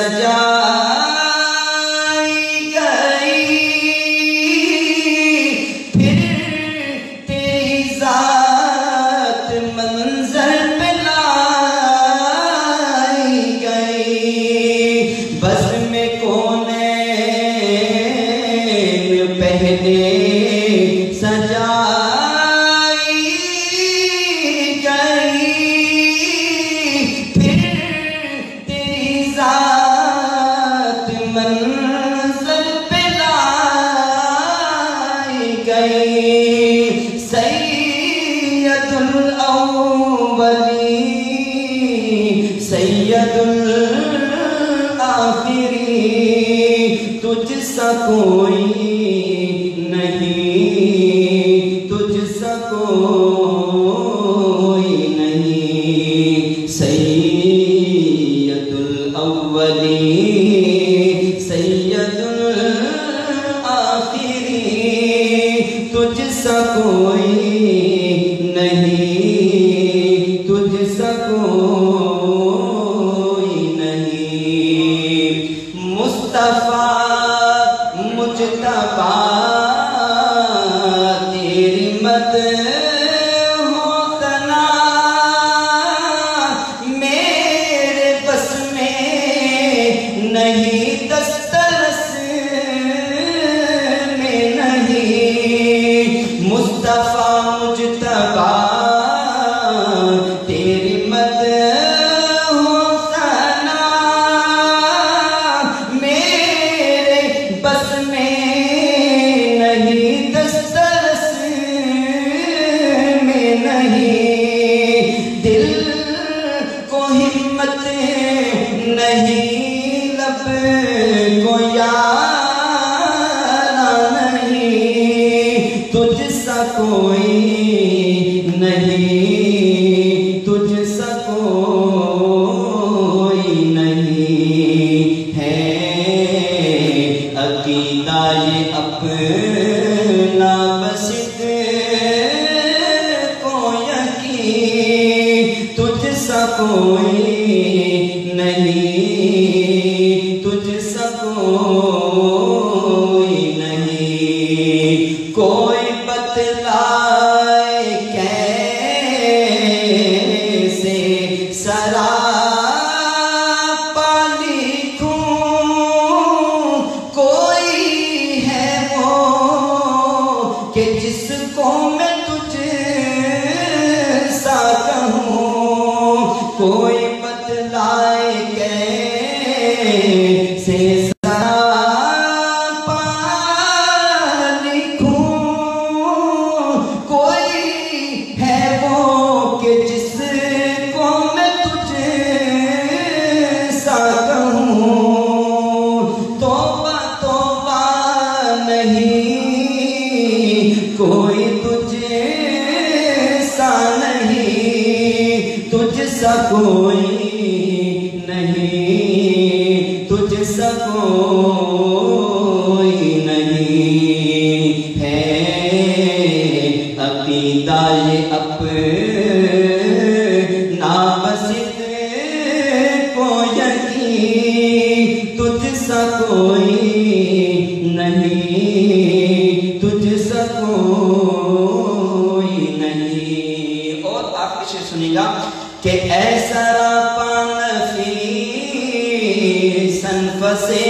सजाई गई, फिर तेरी जात मंजर पे लाई गई। बस में कौनैन पहले सजाई गई, फिर तेरी जात मंज़िल पे लाई गई। सैयदुल अव्वलीन सैयदुल आखिरीन, तुझसा कोई नहीं, तुझसा कोई नहीं। सैयदुल अव्वलीन सैयदुल आखिरीन, तुझसा कोई नहीं, तुझसा कोई नहीं। मुस्तफा मुज्तबा तेरी मत हो तना, मेरे बस में नहीं, दस्तरस में नहीं। मुस्तफा मुज्तबा तेरी मत हो तना, मेरे बस में नहीं, दस्तरस में नहीं। दिल को हिम्मत नहीं, लब को यारा नहीं, तुझसा कोई नहीं, तुझसा कोई नहीं। है अकीदा ये अपना बस को यकीन, तुझसा कोई नहीं, तुझसा कोई नहीं। कोई बतलाए कैसे सरापा लिखूं, कोई है वो कि जिसको मैं तुझसा कहूं। कोई बतलाए कैसे सरापा लिखूं, कोई है वो कि जिसको मैं तुझसा कहूं। तौबा तौबा नहीं, कोई तुझसा नहीं, तुझसा कोई नहीं, तुझसा कोई नहीं। है अकीदा ये अपना बस को यकीन, तुझसा कोई नहीं, तुझसा कोई नहीं। और आखिर से सुनिएगा कि ऐसा पानफी सनफसे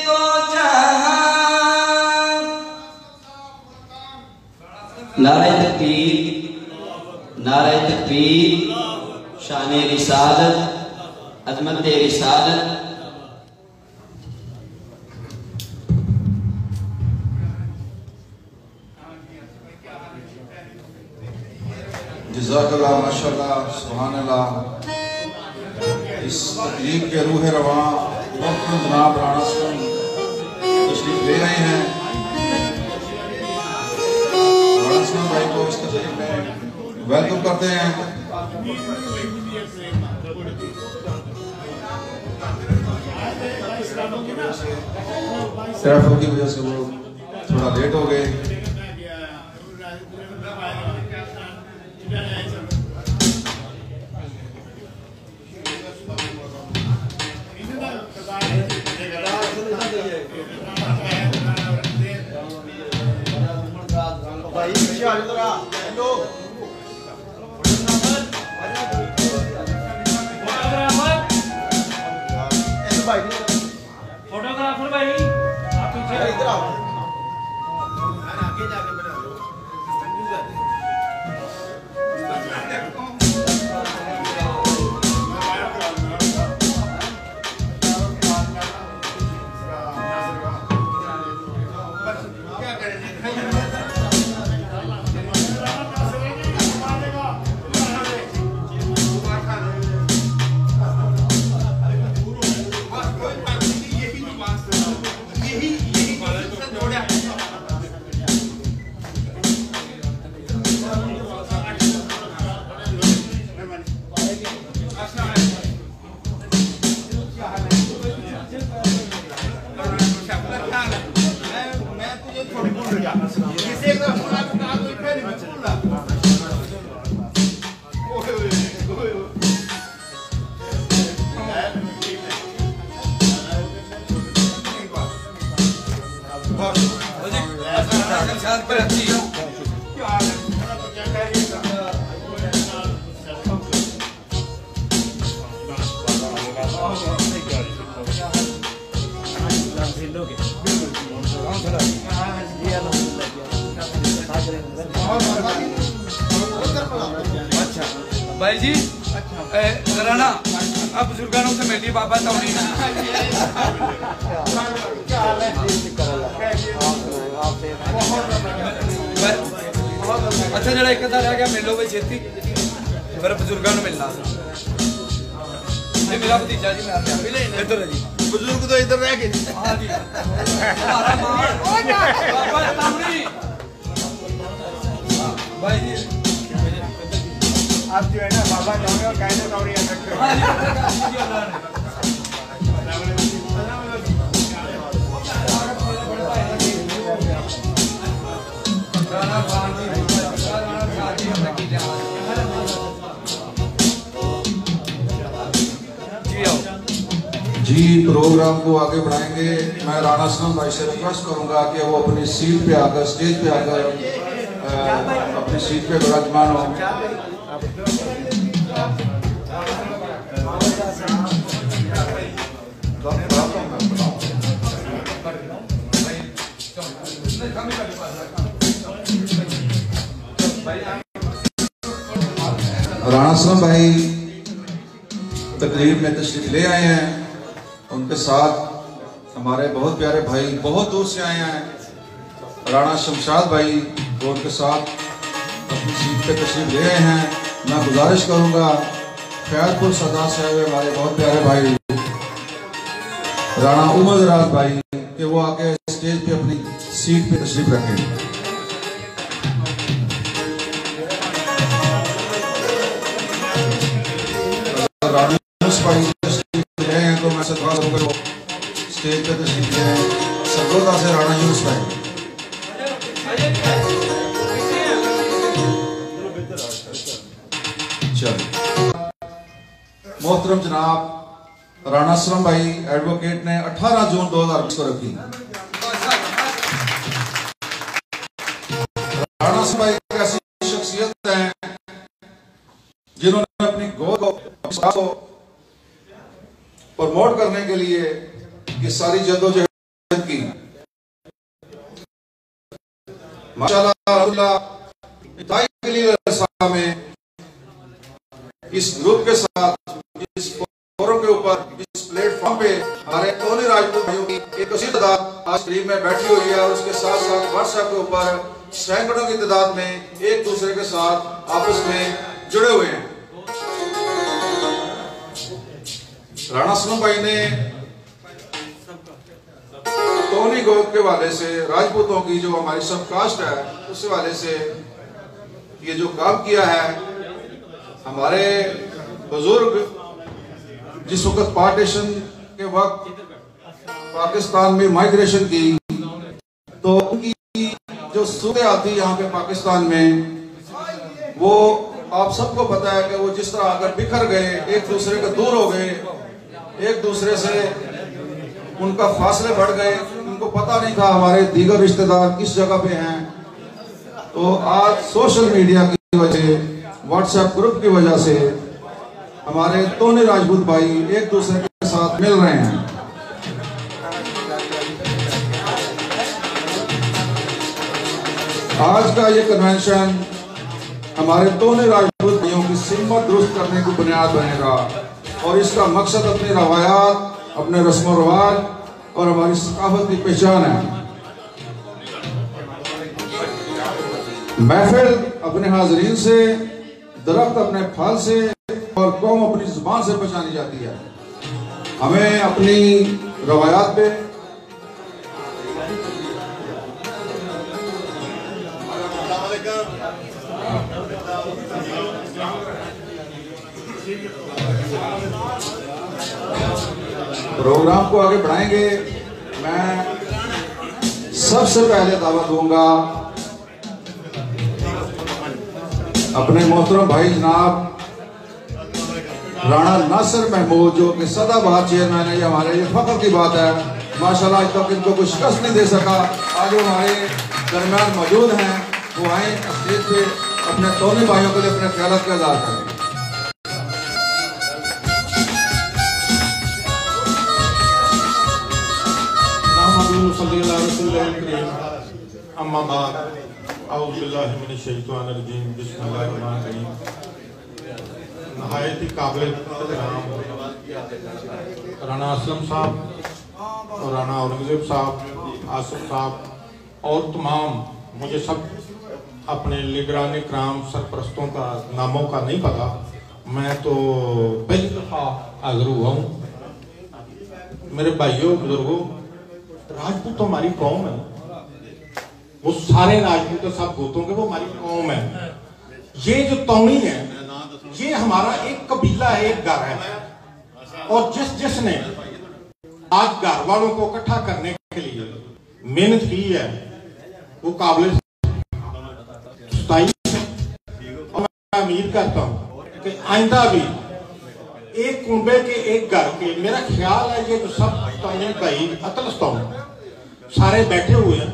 तो जहां। नारे तकबीर, नारे तकबीर, शान रिसालत, अजमत रिसालत। जज़ाकल्लाह, माशाअल्लाह, सुभानअल्लाह। इस तकरीब के रूह रवां वक्त जनाब राणा असलम तशरीफ ले रहे हैं। राणा असलम भाई को इस तकरीब में वेलकम करते हैं। ट्रैफिक की वजह से वो थोड़ा लेट हो गए। फोटोग्राफर भाई आप पीछे इधर आओ। आगे जाके भाई जी जरा ना अब बुजुर्गों से मिलिए बाबा तौनी अच्छा जरा एक रह गया मिलो भाई छेती फिर बुजुर्गों मिलना ये मेरा भतीजा जी मैं इधर है जी बुजुर्ग तो इधर रह गए हाँ जी भाई जी आप जो है ना बाबा जाओगे और कहने दौड़ी आ सकते हो जी प्रोग्राम को आगे बढ़ाएंगे। मैं राणा असलम भाई से रिक्वेस्ट करूंगा कि वो अपनी सीट पे आकर स्टेज पे आकर अपनी सीट पे विराजमान हो। राणा असलम भाई तकरीब में तशरीफ ले आए हैं, उनके साथ हमारे बहुत प्यारे भाई बहुत दूर से आए हैं राणा शमशाद भाई, वो उनके साथ अपनी सीट पे तशरीफ ले आए हैं। मैं गुजारिश करूंगा खैरपुर सरदार साहब हमारे बहुत प्यारे भाई राणा उमर दराज भाई कि वो आके स्टेज पे अपनी सीट पे तशरीफ रखें। राणा भाई तशरीफ ले हैं तो मैं सदका करूंगा स्टेज पे तशरीफ ले हैं सरगोदा से राणा यूनुस भाई। मोहतरम जनाब राणा असलम भाई एडवोकेट ने 18 जून 2020 को रखी। राणा असलम भाई एक ऐसी शख्सियत है जिन्होंने अपनी गौर को प्रमोट करने के लिए ये सारी जद्दोजहद की। माशाअल्लाह के लिए में इस ग्रुप के साथ इस फोरम के ऊपर इस प्लेटफॉर्म पे हमारे टोनी राजपूत भाइयों की एक कसीर तादाद आज स्क्रीन में बैठी हुई है और उसके साथ साथ व्हाट्सएप के ऊपर सैकड़ों की तादाद में एक दूसरे के साथ आपस में जुड़े हुए हैं। राणा असलम भाई ने टोनी गोद के वाले से राजपूतों की जो हमारी सब कास्ट है उस वाले से ये जो काम किया है। हमारे बुजुर्ग जिस वक्त पार्टीशन के वक्त पाकिस्तान में माइग्रेशन की तो उनकी जो सूरत आती यहाँ पे पाकिस्तान में वो आप सबको पता है कि वो जिस तरह आकर बिखर गए, एक दूसरे के दूर हो गए, एक दूसरे से उनका फासले बढ़ गए, उनको पता नहीं था हमारे दीगर रिश्तेदार किस जगह पे हैं। तो आज सोशल मीडिया की वजह, व्हाट्सएप ग्रुप की वजह से हमारे तोने राजपूत भाई एक दूसरे के साथ मिल रहे हैं। आज का ये कन्वेंशन हमारे तोने राजपूत भाइयों की सिम्मत दुरुस्त करने की बुनियाद बनेगा और इसका मकसद अपनी रवायात, अपने रस्म रिवाज और हमारी सकाफत की पहचान है। महफिल अपने हाजरीन से, दरख्त अपने फल से और कौम अपनी जुबान से पहचानी जाती है। हमें अपनी रवायात पे प्रोग्राम को आगे बढ़ाएंगे। मैं सबसे पहले दावत दूंगा अपने मोहतरम भाई जनाब राणा नासिर महमूद, जो कि सदाबहार चेयरमैन है। हमारे लिए फख्र की बात है, माशाल्लाह आज तक इनको कुछ शिकस्त नहीं दे सका। आज वो हमारे दरमियान मौजूद हैं, वो आए स्टेज पे अपने तोने भाइयों के लिए अपने ख्यालात का इज़हार करें। नहायत ही काबिल राणा असलम साहब और राणा औरंगजेब साहब, आसिफ साहब और तमाम, मुझे सब अपने लीडरान इकराम सरपरस्तों का नामों का नहीं पता। मैं तो पहली दफ़ा हाजिर हुआ हूँ। मेरे भाइयों बुजुर्गों, राजपूत तो हमारी कौम है, वो सारे राजपूत सब गोतों के, वो हमारी कौम है। ये जो तौणी है, ये हमारा एक कबीला है, एक घर है। और जिसने आज घर वालों को इकट्ठा करने के लिए मेहनत की है, वो काबिल और मैं उम्मीद करता हूं कि आइंदा भी एक कुंबे के, एक घर के, मेरा ख्याल है ये जो सब तौनी भाई अतलस्तौन सारे बैठे हुए हैं,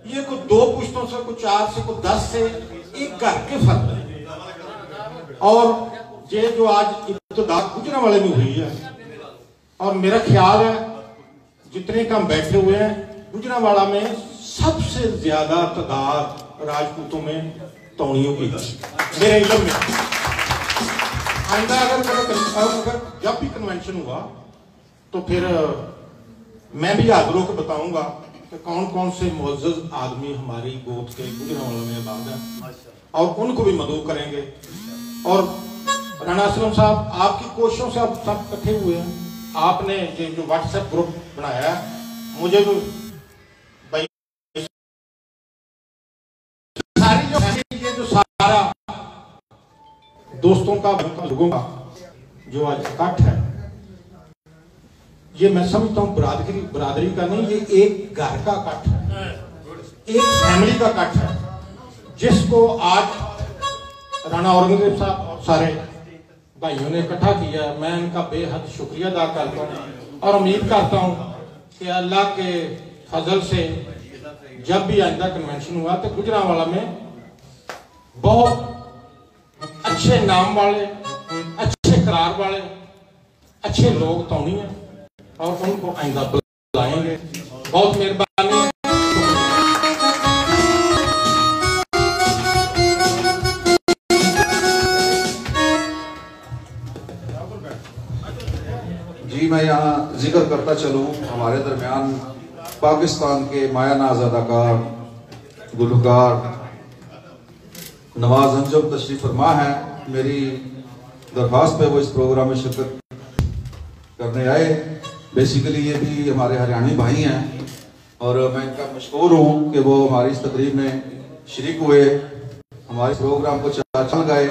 ये कोई 2 पुश्तों से, कोई 4 से, कोई 10 से, एक घर के फर्क है। और ये जो आज इब्तिदा गुजरांवाले में हुई है, और मेरा ख्याल है जितने कम बैठे हुए हैं, गुजरांवाला में सबसे ज्यादा तादाद राजपूतों में तौनियों की है मेरे इल्म में। आइंदा अगर जब भी कन्वेंशन हुआ तो फिर मैं भी हाजिर होकर बताऊंगा कि कौन कौन से मुअज़्ज़ज़ आदमी हमारी गोद के गुजरांवाला में आबाद है, और उनको भी मदऊ करेंगे। और राणा असलम साहब, आपकी कोशिशों से आप सब इकट्ठे हुए हैं। आपने जो व्हाट्सएप ग्रुप बनाया है, मुझे तो भाई सारी जो सारा दोस्तों का, लोगों का जो आज इकट्ठ है, ये मैं समझता हूँ बरादरी का नहीं, ये एक घर का इकट्ठ है, एक फैमिली का इकट्ठ है, जिसको आज राणा औरंगजेब साहब और सारे भाइयों ने इकट्ठा किया। मैं इनका बेहद शुक्रिया अदा करता हूँ और उम्मीद करता हूँ कि अल्लाह के फजल से जब भी आइंदा कन्वेंशन हुआ तो गुजरांवाला में बहुत अच्छे नाम वाले, अच्छे करार वाले, अच्छे लोग तौनी हैं और उनको आइंदा बुलाएंगे। बहुत मेहरबानी। जी, मैं यहाँ जिक्र करता चलूँ, हमारे दरमियान पाकिस्तान के माया नाज अदाकार, गुलकार नवाज अंजुम तशरीफ फरमा है। मेरी दरख्वास्त पे वो इस प्रोग्राम में शिरकत करने आए। बेसिकली ये भी हमारे हरियाणवी भाई हैं और मैं इनका मशकूर हूँ कि वो हमारी इस तकरीब में शरीक हुए, हमारे प्रोग्राम को चाल गए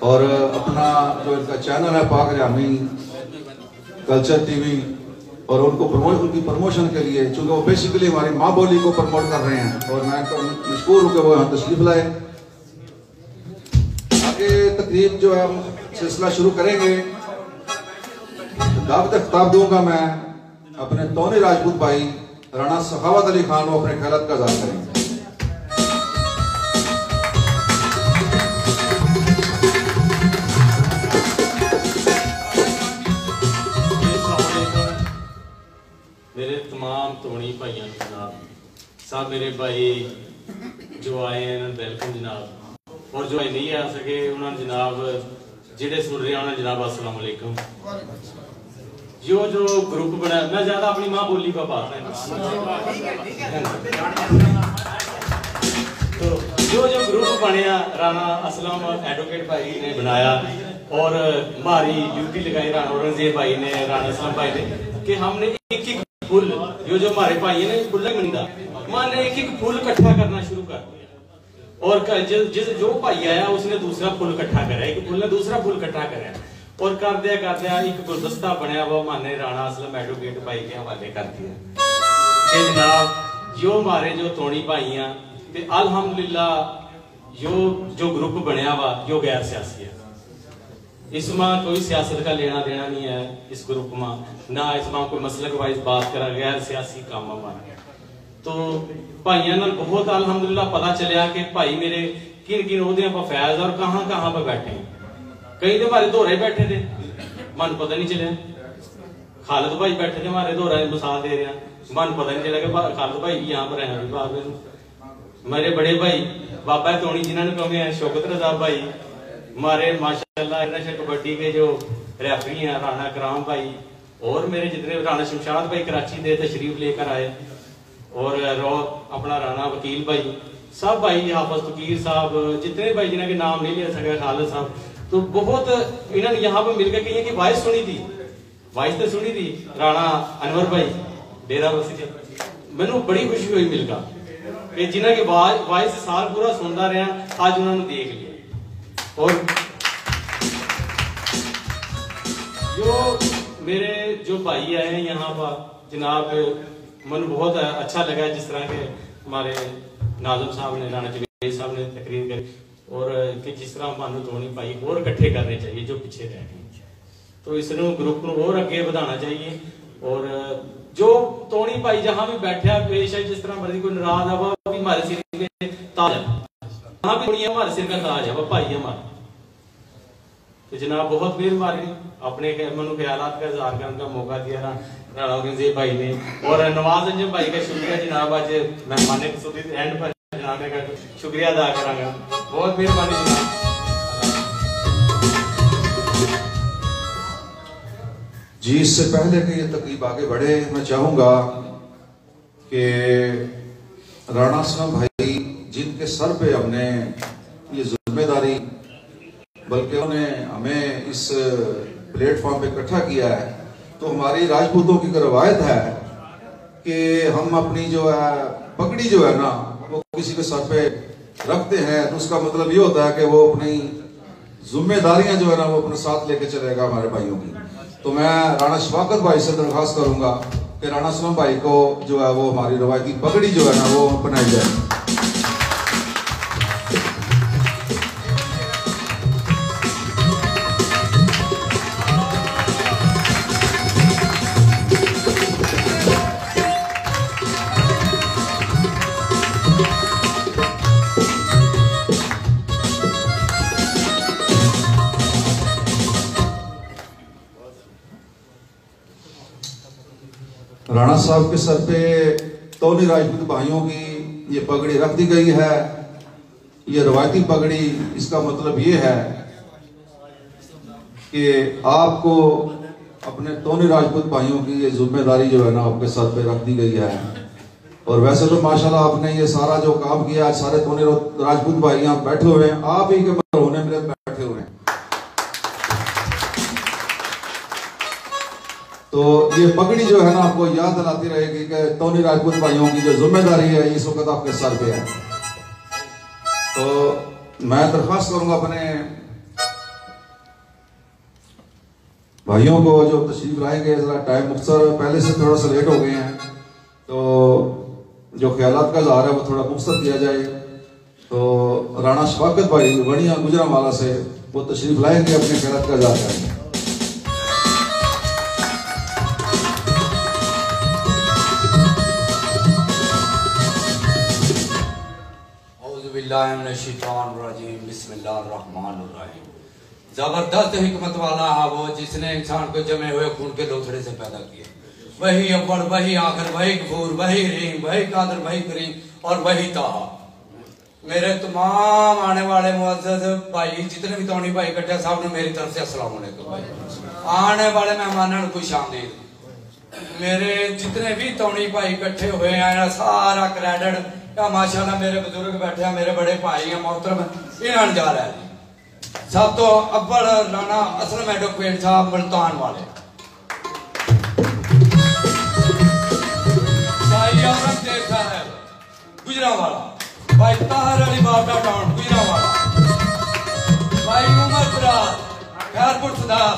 और अपना जो इनका चैनल है पाक हरियाणवी कल्चर टीवी, और उनकी प्रमोशन के लिए, चूंकि वो बेसिकली हमारी माँ बोली को प्रमोट कर रहे हैं, और मैं मशकूर हूँ कि वो यहाँ तशरीफ लाए। आगे तकरीब जो है हम सिलसिला शुरू करेंगे। दावत खिताब दूंगा मैं अपने तौनी राजपूत भाई राणा सखावत अली खान को अपने ख्यालात का इज़हार करेंगे। तमाम तोड़ी भाइयों जनाब, सब मेरे भाई जो आए हैं वेलकम जनाब, और जो नहीं आ सके उन्होंने जनाब जेडे सुन रहे हैं जनाब अस्सलाम वालेकुम। जो ग्रुप बना, मैं ज्यादा अपनी माँ बोली का बात है, तो जो ग्रुप बनया राणा असलम एडवोकेट भाई ने बनाया और हमारी ड्यूटी लगाई राणा औरंगजेब भाई ने, राणा असलम भाई ने, कि हमने एक एक फूल जो हमारे भाई ने फूल मंदा मैंने एक एक फूल इकट्ठा करना शुरू कर दिया, और जो भाई आया उसने दूसरा फूल इकट्ठा करा, एक फूल ने दूसरा फूल इकट्ठा करा, और कर दिया एक गुलदस्ता बनया वो मैंने राणा असलम एडवोकेट भाई के हवाले कर दिया। जनाब जो हमारे जो तोड़ी भाई हैं ते अल्हम्दुलिल्लाह जो ग्रुप बनया वा जो गैर सियासी है, इसमें कोई सियासत का लेना देना नहीं है इस ग्रुप में, ना इसमें कोई मसलक वाइज बात करा, गैर सियासी काम हमारा। तो भाइयों नाल बहुत अल्हम्दुलिल्लाह पता चलिया कि भाई मेरे किन किन ओहदे पर फैज और कहां कहां पर बैठे हैं, कई तो हमारे दोहरे बैठे थे मन पता नहीं चलिया, खालिद भाई बैठे थे हमारे दोहरा मिसाल दे रहे हैं, मन पता नहीं चला कि खालिद भाई भी यहाँ पर है। बाबे मेरे बड़े भाई बाबा तोड़ी जिन्होंने कहे हैं शौकत रजा भाई, हमारे माशाल्लाह इंटरनेशनल कबड्डी के जो रेफरी हैं राणा कराम भाई, और मेरे जितने राणा शमशाद भाई कराची दे तशरीफ लेकर आए, और अपना राणा वकील भाई, सब भाई हाफिज फकीर साहब, जितने भाई जिन्होंने नाम नहीं ले सके, खालिद साहब, तो बहुत इन्होंने यहाँ पर मिलकर कही कि वॉइस सुनी थी, वॉइस तो सुनी थी राणा अनवर भाई डेरा बसी के, मैनू बड़ी खुशी हुई मिलकर कि जिन्हों की वॉइस साल पूरा सुनता रहा, आज उन्होंने देख लिया। और जो मेरे जो भाई आए हैं यहाँ पर जनाब, मन बहुत अच्छा लगा जिस तरह के हमारे नाज़िम साहब ने, राणा जवेद साहब ने तकरीर करी, और कि जिस तरह मानू तोड़ी भाई और इकट्ठे करने चाहिए जो पीछे रह गए, तो इस ग्रुप को और अगे बढ़ाना चाहिए। और जो तोड़ी भाई जहां भी बैठा पेश है, जिस तरह मर्जी कोई नाराज है वो भी हमारे सिर पे ताज है, वहां भी हमारे सिर का ताज है, वो भाई हमारा। तो जनाब बहुत मेहरबानी, अपने मनु ख्यालात का इजहार करने का मौका दिया राणा औरंगजेब भाई ने, और नवाज अंजम भाई का शुक्रिया जनाब, आज मेहमान एंड पर जनाब का शुक्रिया अदा करांगा, बहुत मेहरबानी जनाब। जी इससे पहले कि ये तकरीब आगे बढ़े, मैं चाहूंगा कि राणा असलम भाई जिनके सर पे हमने ये जिम्मेदारी, बल्कि उन्हें हमें इस प्लेटफॉर्म पे इकट्ठा किया है, तो हमारी राजपूतों की रवायत है कि हम अपनी जो है पगड़ी जो है ना वो किसी के सर पे रखते हैं, तो उसका मतलब ये होता है कि वो अपनी जिम्मेदारियां जो है ना वो अपने साथ लेके चलेगा हमारे भाइयों की। तो मैं राणा शफाकत भाई से दरख्वास्त करूंगा कि राणा असलम भाई को जो है वो हमारी रवायती पगड़ी जो है ना वो बनाई जाए। राणा साहब के सर पे तोली राजपूत भाइयों की ये पगड़ी रख दी गई है, ये रवायती पगड़ी, इसका मतलब ये है कि आपको अपने तोनी राजपूत भाइयों की ये जिम्मेदारी जो है ना आपके सर पे रख दी गई है। और वैसे तो माशाल्लाह आपने ये सारा जो काम किया, सारे तोनी राजपूत भाई यहाँ बैठे हुए हैं, आप ही के होने में बैठे हुए हैं, तो ये पगड़ी जो है ना आपको याद दिलाती रहेगी कि तोनी राजपूत भाइयों की जो जिम्मेदारी है इस वक्त आपके सर पे है। तो मैं दरख्वास्त करूंगा अपने भाइयों को जो तशरीफ लाएंगे, जरा टाइम मुख्तर पहले से थोड़ा सा लेट हो गए हैं, तो जो ख्यालात का इज़हार है वो थोड़ा मुख्तर किया जाए। तो राणा शफाकत भाई वणिया गुजरांवाला से वो तशरीफ लाएंगे, अपने ख्यालात का इज़हार करेंगे। जबरदस्त हिकमत वाला है वो जिसने इंसान को जमे हुए खून के लोथड़े से पैदा किया। वही अव्वल, वही आखिर, वही गफूर, वही रहीम, वही कादिर, वही करीम और वही ताहा। मेरे तमाम आने वाले मुअज़्ज़ज़ भाई जितने भी तौनी भाई इकट्ठे, सब ने मेरी तरफ से अस्सलाम वालेकुम भाई। आने वाले मेहमानों को खुश आमदीद। मेरे जितने भी तौनी भाई इकट्ठे हुए हैं सारा क्रेडिट या माशाल्लाह मेरे बुजुर्ग बैठे हैं, मेरे बड़े भाई हैं मोहतरम, इन्होंने जा रहा है। सब तो अव्वल राणा असलम एडवोकेट साहब मुल्तान वाले, भाई औरंगजेब साहब गुजरांवाला, भाई ताहर अली बाबा टाउन गुजरांवाला, भाई उमर फराज खैरपुर सदात।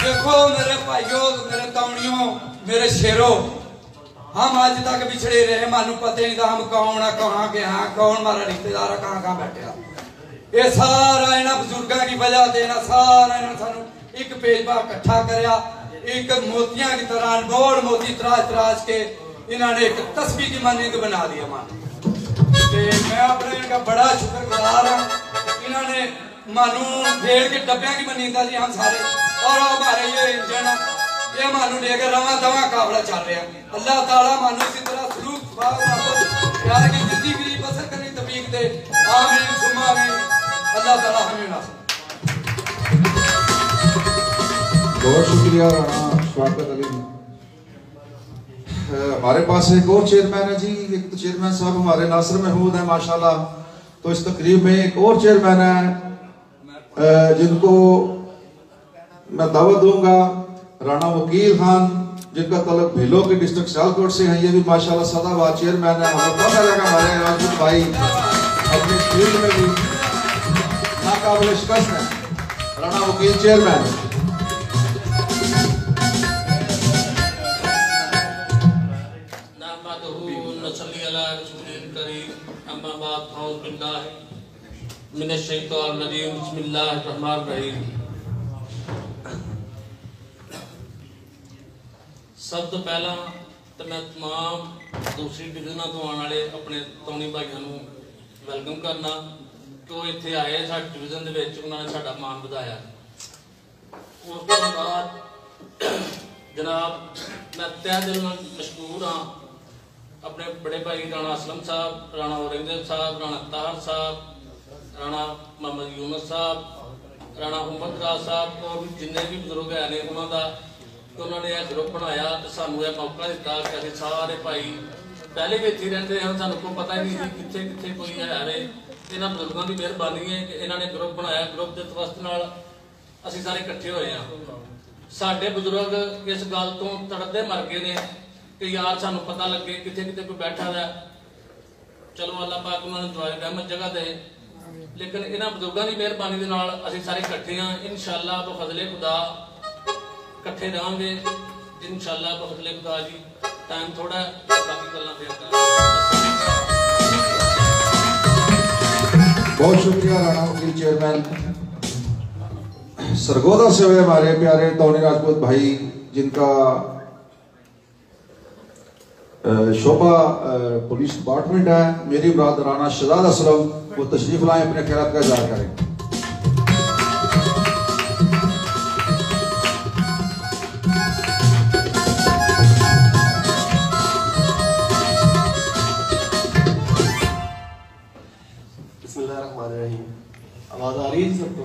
देखो मेरे भाइयों, मेरे तौनियों, मेरे शेरों, हम आज तक बिछड़े रहे, मानू पता नहीं था हम कौन है, कहाँ के हैं, कौन हमारा रिश्तेदार है, कहाँ कहाँ बैठे। ये सारा इन्होंने बुजुर्गों की वजह से सारा इन्होंने सानू एक पेजबा इकट्ठा करया, एक मोतियां की तरह अनमोल मोती तराश तराश के इन्होंने एक तस्वीर की मानंद बना दिया। मैं अपने इनका बड़ा शुक्रगुजार हाँ। इन्होंने मानू भेड़ के डब्बिया की मनींदा जी हम सारे, और हमारे ये इंजन ये मानू लेकर रवा दवा काबला चल रहा है। अल्लाह ताला मानू इसी तरह सलूक प्यार की जिंदगी बसर करनी तौफीक दे। आमीन सुम्मा आमीन। अल्लाह ताला हमें नासिर। बहुत शुक्रिया राणा शफाकत अली। हमारे पास एक और चेयरमैन है जी, एक तो चेयरमैन साहब हमारे नासिर महमूद है माशाल्लाह। तो इस तकरीब में एक और चेयरमैन है जिनको मैं दावत दूंगा, राणा वकील खान, जिनका तलब भेलो के डिस्ट्रिक्ट सियालकोट से हैं। ये भी माशाल्लाह सदाबहार चेयरमैन है। हमें पता लगा हमारे राजपूत भाई अपने फील्ड में भी नाकाबिल शिकस्त है। राणा वकील चेयरमैन। सब तो पहला तो मैं तमाम दूसरी डिवीजन तो आने वाले अपने तौनी भाइयों वेलकम करना कि वो इतने आए साडी डिवीजन उन्होंने साडा मान बढ़ाया। उसके बाद जनाब मैं तहे दिल मशहूर हाँ अपने बड़े भाई राणा असलम साहब, राणा औरंगजेब साहब, राणा ताहर साहब, राणा मोहम्मद यूनुस साहब, राणा उमर फराज साहब और जिन्ने भी बुजुर्ग है ने उन्होंने तो उन्होंने यह ग्रुप बनाया तो सानू यह मौका दिता कि असीं सारे भाई पहले भी इत्थे रहते हैं, सानू को पता ही नहीं थी कित्थे कित्थे कोई है रे। इन्हां बुजुर्गों की मेहरबानी है कि इन्होंने ग्रुप बनाया। ग्रुप के तवस्त नाल असीं सारे इकट्ठे होए हैं। साडे बुजुर्ग इस गल तो तड़पते मर गए ने कि यार सानू पता लगे कित्थे कित्थे कोई बैठा है। चलो अल्लाह पाक उन्होंने दुआए रहमत जगह दे, लेकिन इन्हां बुजुर्गों की मेहरबानी के नाल असीं सारे इकट्ठे हैं। इंशाअल्लाह बफज़ले खुदा इकट्ठे रहेंगे इंशाअल्लाह बफज़ले खुदा जी। टाइम थोड़ा बाकी गल्लां फिर बहुत शुक्रिया राणा वकील चेयरमैन। सरगोदा से हुए हमारे प्यारे तौनी राजपूत भाई जिनका शोभा पुलिस डिपार्टमेंट है, मेरी मुराद राणा शहजाद असलम, वो तशरीफ लाएं, अपने खैरात का इज़हार करें। आवाज आ रही है सबको?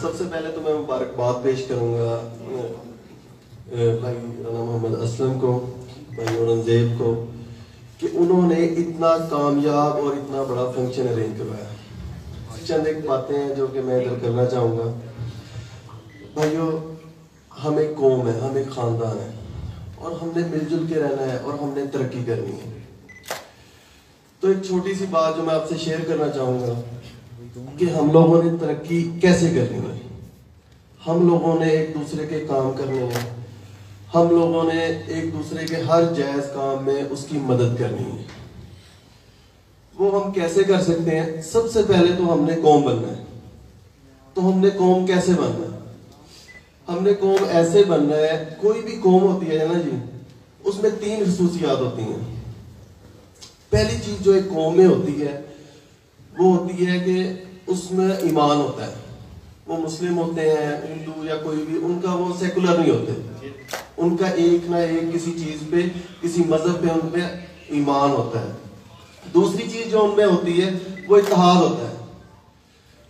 सबसे पहले तो मैं मुबारकबाद पेश करूंगा भाई राणा मोहम्मद असलम को, भाई औरंगजेब को कि उन्होंने इतना कामयाब और इतना बड़ा फंक्शन अरेंज करवाया। चंद एक बातें हैं जो कि मैं इधर करना चाहूँगा। भाइयों, हम एक कौम है, हम एक ख़ानदान है और हमने मिलजुल के रहना है और हमने तरक्की करनी है। तो एक छोटी सी बात जो मैं आपसे शेयर करना चाहूँगा कि हम लोगों ने तरक्की कैसे करनी है। हम लोगों ने एक दूसरे के काम करने हैं, हम लोगों ने एक दूसरे के हर जायज़ काम में उसकी मदद करनी है। वो हम कैसे कर सकते हैं? सबसे पहले तो हमने कौम बनना है। तो हमने कौम कैसे बनना है? हमने कौम ऐसे बनना है, कोई भी कौम होती है ना जी, उसमें 3 खसूसियात होती हैं। पहली चीज जो एक कौम में होती है वो होती है कि उसमें ईमान होता है। वो मुस्लिम होते हैं, हिंदू या कोई भी, उनका वो सेकुलर नहीं होते, उनका एक ना एक किसी चीज पे, किसी मजहब पे उनपे ईमान होता है। दूसरी चीज जो उनमें होती है वो इत्तेहाद होता है।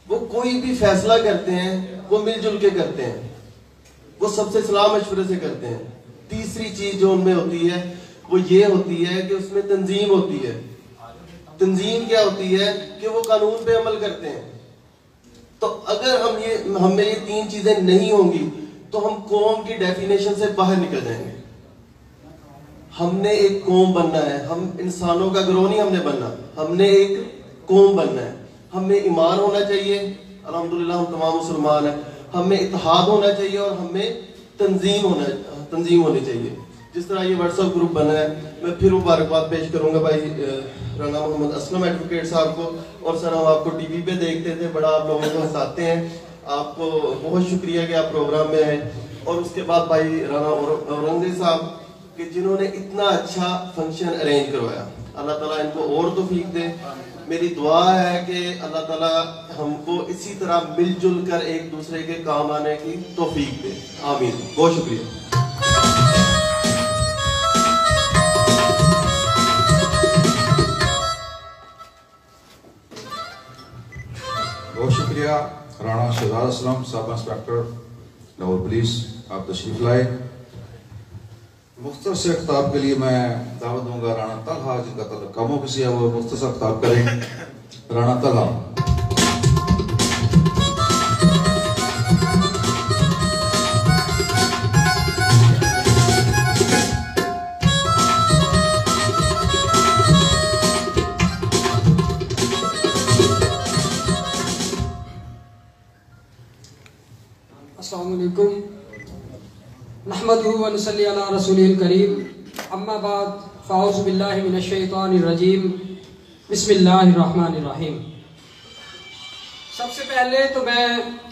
वो कोई भी फैसला करते हैं वो मिलजुल के करते हैं, वो सबसे सलाह मशवरे से करते हैं। तीसरी चीज जो उनमें होती है वो ये होती है कि उसमें तंजीम होती है। तंजीम क्या होती है कि वो कानून पे अमल करते हैं। तो अगर हम में ये तीन चीजें नहीं होंगी तो हम कौम की डेफिनेशन से बाहर निकल जाएंगे। हमने एक कौम बनना है, हम इंसानों का गिरोह नहीं हमने बनना, हमने एक कौम बनना है। हमें ईमान होना चाहिए, अल्हम्दुलिल्लाह हम तमाम मुसलमान हैं। हमें इत्तेहाद होना चाहिए और हमें तंजीम होनी चाहिए। जिस तरह ये व्हाट्सएप ग्रुप बना है, मैं फिर मुबारकबाद पेश करूंगा भाई राना मोहम्मद असलम एडवोकेट साहब को। और सर हम आपको टीवी पे देखते थे, बड़ा आप लोगों को हंसाते हैं, आपको बहुत शुक्रिया कि आप प्रोग्राम में आए। और उसके बाद भाई राना औरंगजेब साहब कि जिन्होंने इतना अच्छा फंक्शन अरेंज करवाया, अल्लाह ताला इनको और तौफीक दे। मेरी दुआ है कि अल्लाह ताला हमको इसी तरह मिलजुल कर एक दूसरे के काम आने की तौफीक दे, आमीन। बहुत शुक्रिया। बहुत शुक्रिया Rana Shahzad Aslam sub inspector Lahore police, आप तशरीफ लाए। मुख्तसर से खिताब के लिए मैं दावत दूंगा राणा तलहा, जिनका तल्लुक कामों से है, वो मुख्तसर खिताब करें। राणा तलहा। अस्सलामु अलैकुम, नहमदुहु व नसल्ली अला रसूलिल करीम, अम्मा बाद, फ़ाऊज़ु बिल्लाहि मिनश शैतानिर रजीम, बिस्मिल्लाहिर रहमानिर रहीम। सबसे पहले तो मैं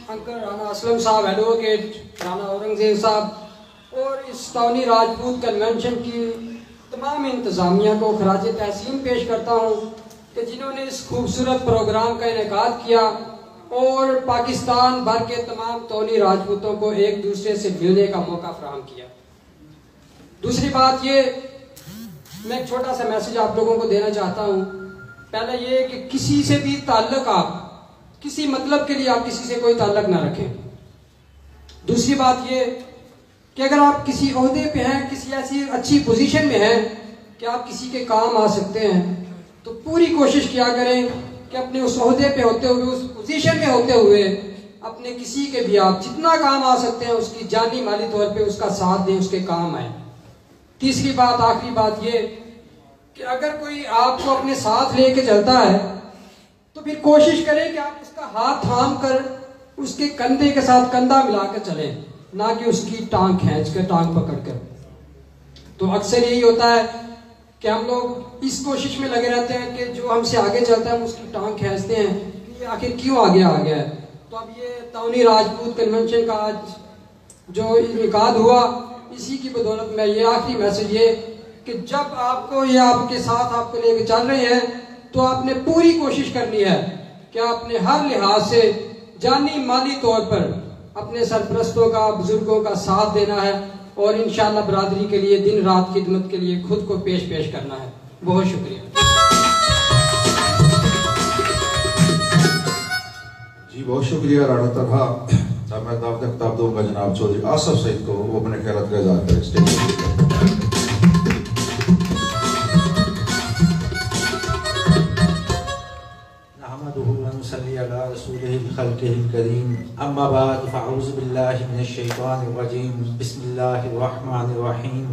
अंकल राना असलम साहब, एडवोकेट राना औरंगजेब साहब और इस तौनी राजपूत कन्वेंशन की तमाम इंतज़ामिया को खराज तहसीन पेश करता हूँ कि जिन्होंने इस खूबसूरत प्रोग्राम का इनेकाद किया और पाकिस्तान भर के तमाम तौनी राजपूतों को एक दूसरे से मिलने का मौका फराहम किया। दूसरी बात ये, मैं एक छोटा सा मैसेज आप लोगों को देना चाहता हूँ। पहले ये कि किसी से भी ताल्लुक, आप किसी मतलब के लिए आप किसी से कोई ताल्लुक ना रखें। दूसरी बात ये कि अगर आप किसी ओहदे पे हैं, किसी ऐसी अच्छी पोजीशन में हैं कि आप किसी के काम आ सकते हैं, तो पूरी कोशिश किया करें कि अपने उस ओहदे पे होते हुए, उस पोजीशन में होते हुए अपने किसी के भी आप जितना काम आ सकते हैं उसकी जानी माली तौर पे उसका साथ दें, उसके काम आए। तीसरी बात, आखिरी बात ये कि अगर कोई आपको अपने साथ लेके चलता है तो फिर कोशिश करें कि आप उसका हाथ थाम कर उसके कंधे के साथ कंधा मिलाकर चलें, ना कि उसकी टांग खींच कर, टांग पकड़ कर। तो अक्सर यही होता है कि हम लोग इस कोशिश में लगे रहते हैं कि जो हमसे आगे चलता है हम उसकी टांग खींचते हैं कि आखिर क्यों आगे आ गया है। तो अब ये तौनी राजपूत कन्वेंशन का आज जो इनेकाद हुआ, इसी की बदौलत में ये आखिरी मैसेज ये कि जब आपको ये आपके साथ आपको लेके चल रहे हैं तो आपने पूरी कोशिश करनी है कि आपने हर लिहाज से जानी माली तौर पर अपने सरपरस्तों का, बुजुर्गों का साथ देना है और इंशाअल्लाह बरादरी के लिए दिन रात खिदमत के लिए खुद को पेश करना है। बहुत शुक्रिया जी, बहुत शुक्रिया राणा तलहा। अब मैं दावत खिताब दूंगा जनाब चौधरी आसफ सईद को, वो अपने ख्यालात का इज़हार करें स्टेज पर। अम्मा बाद, फ़अऊज़ु बिल्लाहि मिनश शैतानिर रजीम, बिस्मिल्लाहिर रहमानिर रहीम।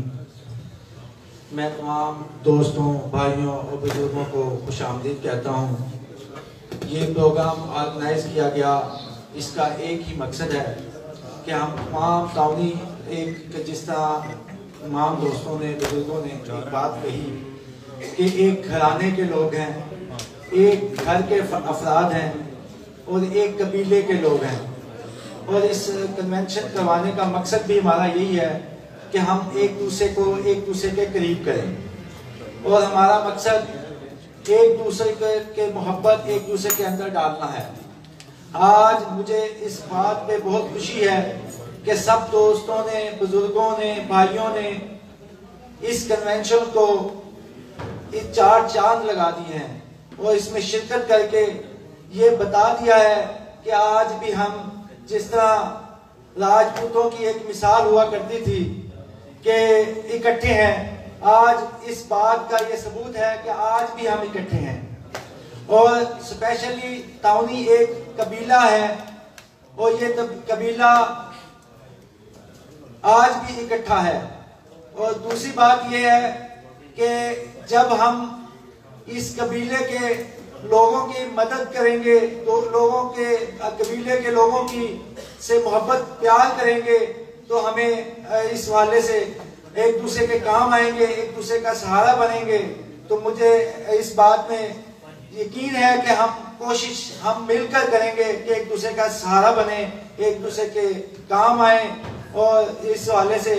मैं तमाम दोस्तों, भाइयों और बुजुर्गों को खुशामदीद कहता हूँ। ये प्रोग्राम ऑर्गेनाइज किया गया, इसका एक ही मकसद है कि हम तमाम ताउनी एक, जिस तरह तमाम दोस्तों ने, बुजुर्गों ने एक बात कही कि एक घराने के लोग हैं, एक घर के अफराद हैं और एक कबीले के लोग हैं। और इस कन्वेंशन करवाने का मकसद भी हमारा यही है कि हम एक दूसरे को एक दूसरे के करीब करें और हमारा मकसद एक दूसरे के मोहब्बत एक दूसरे के अंदर डालना है। आज मुझे इस बात पे बहुत खुशी है कि सब दोस्तों ने, बुजुर्गों ने, भाइयों ने इस कन्वेंशन को इस 4 चांद लगा दिए हैं और इसमें शिरकत करके ये बता दिया है कि आज भी हम, जिस तरह राजपूतों की एक मिसाल हुआ करती थी कि इकट्ठे हैं, आज इस बात का ये सबूत है कि आज भी हम इकट्ठे हैं। और स्पेशली ताउनी एक कबीला है और ये कबीला आज भी इकट्ठा है। और दूसरी बात ये है कि जब हम इस कबीले के लोगों की मदद करेंगे, तो लोगों के कबीले के लोगों की से मोहब्बत प्यार करेंगे, तो हमें इस वाले से एक दूसरे के काम आएंगे, एक दूसरे का सहारा बनेंगे। तो मुझे इस बात में यकीन है कि हम मिलकर करेंगे कि एक दूसरे का सहारा बने, एक दूसरे के काम आए। और इस वाले से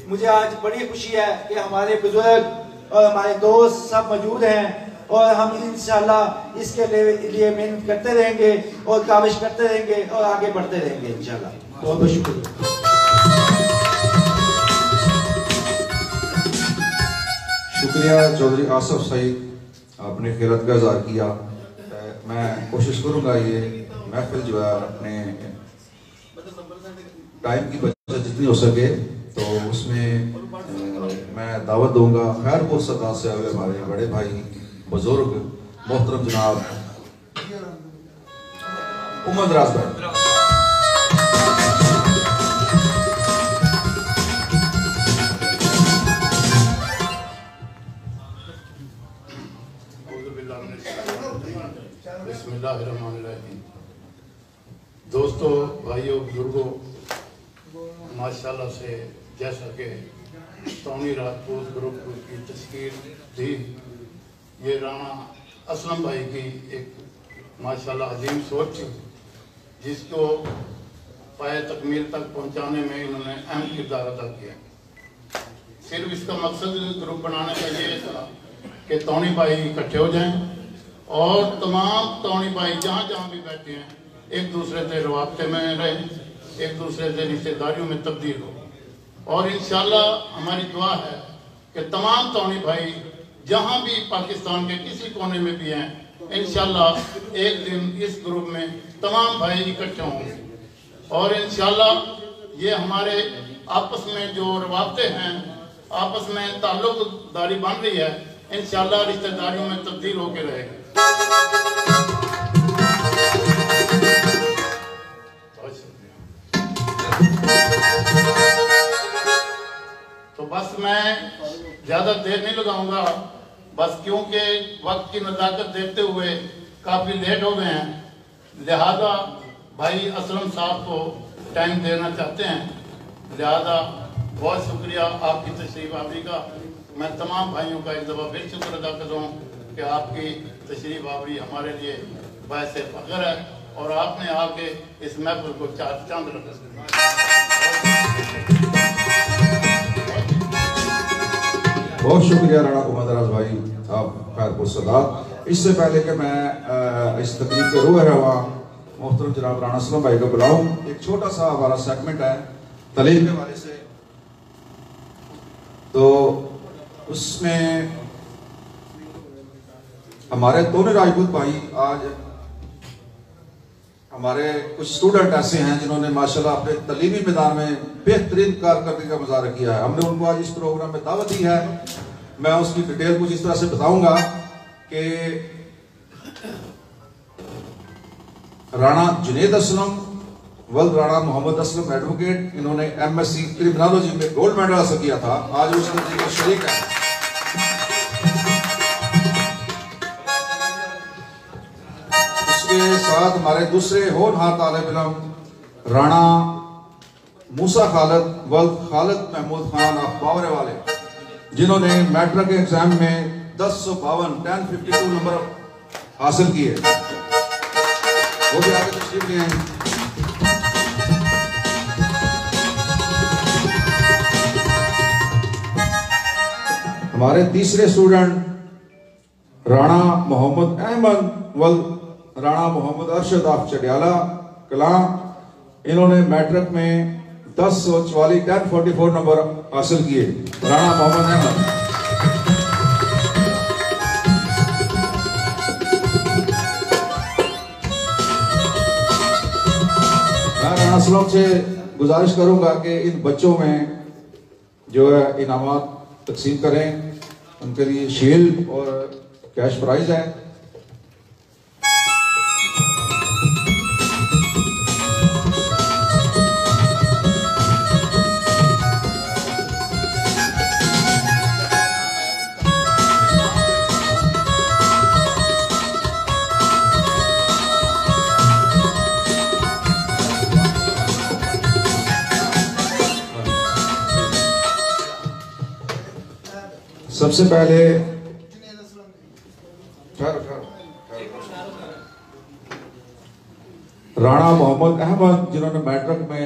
मुझे आज बड़ी खुशी है कि हमारे बुजुर्ग और हमारे दोस्त सब मौजूद हैं और हम इंशाल्लाह इसके लिए मेहनत करते रहेंगे और काविश करते रहेंगे और आगे बढ़ते रहेंगे इंशाल्लाह। बहुत बहुत शुक्रिया। शुक्रिया चौधरी आसफ सईद, आपने खिदमत का इज़हार किया। मैं कोशिश करूंगा ये महफिल जो है अपने टाइम की बचत जितनी हो सके तो उसमें मैं दावत दूंगा खैरपुर सदा से आए हमारे बड़े भाई बुजुर्ग मोहतरम जनाब उमर दराज भाई। बिस्मिल्लाहिर्रहमानिर्रहीम। दोस्तों, भाइयों, बुजुर्गों, माशाल्लाह से जैसा कि टोनी राजपूत ग्रुप की तस्वीर थी, ये राणा असलम भाई की एक माशाल्लाह अजीम सोच थी जिसको पाए तकमील तक पहुंचाने में इन्होंने अहम किरदार अदा किया। सिर्फ इसका मकसद ग्रुप बनाने का ये था कि टोनी भाई इकट्ठे हो जाएं और तमाम टोनी भाई जहाँ जहाँ भी बैठे हैं एक दूसरे से रवाबते में रहें, एक दूसरे से रिश्तेदारियों में तब्दील हो। और इंशाल्लाह हमारी दुआ है कि तमाम टोनी भाई जहाँ भी पाकिस्तान के किसी कोने में भी हैं, इंशाल्लाह एक दिन इस ग्रुप में तमाम भाई इकट्ठे होंगे और इंशाल्लाह ये हमारे आपस में जो रवाबते हैं, आपस में ताल्लुकदारी बन रही है, इंशाल्लाह रिश्तेदारियों में तब्दील होकर रहेगी। तो बस मैं ज्यादा देर नहीं लगाऊंगा, बस क्योंकि वक्त की नज़ाकत देखते हुए काफी लेट हो गए हैं, लिहाजा भाई असलम साहब को टाइम देना चाहते हैं। लिहाजा बहुत शुक्रिया आपकी तशरीफ आवरी का। मैं तमाम भाइयों का एक दफ़ा फिर शुक्र अदा करता हूँ कि आपकी तशरीफ आवरी हमारे लिए बायसे फख्र है और आपने आके इस महफिल को चांद लगा। बहुत शुक्रिया राणा उमर दराज भाई, आप खैरपुर सदात। इससे पहले कि मैं इस तकरीब के रूह रवा मोहतरम जनाब राणा असलम भाई को बुलाऊं, एक छोटा सा हमारा सेगमेंट है तलीम के हवाले से, तो उसमें हमारे दोनों राजपूत भाई, आज हमारे कुछ स्टूडेंट ऐसे हैं जिन्होंने माशाल्लाह अपने तलीमी मैदान में बेहतरीन कारकर्दगी का मुजाहरा किया है। हमने उनको आज इस प्रोग्राम में दावत दी है। मैं उसकी डिटेल कुछ इस तरह से बताऊंगा कि राणा जुनेद असलम वल्द राणा मोहम्मद असलम एडवोकेट, इन्होंने MSc क्रिमिनोलॉजी में गोल्ड मेडल हासिल किया था, आज उस नतीजे में शरीक है। उसके साथ हमारे दूसरे होनहार तालिब इल्म राणा मूसा खालिद वल्द खालिद महमूद खान ऑफ बावरे वाले, जिन्होंने मैट्रिक के एग्जाम में 1052 नंबर हासिल किए, वो भी आगे तशरीफ ले आए। हमारे तीसरे स्टूडेंट राणा मोहम्मद अहमद वल्द राणा मोहम्मद अरशद ऑफ चडियाला कलां, इन्होंने मैट्रिक में 1044 1044 नंबर हासिल किए राणा मोहम्मद अहमद। मैं राणा असलम से गुजारिश करूंगा कि इन बच्चों में जो है इनामात तकसीम करें, उनके लिए शील्ड और कैश प्राइज है। सबसे पहले राणा मोहम्मद अहमद जिन्होंने मैट्रिक में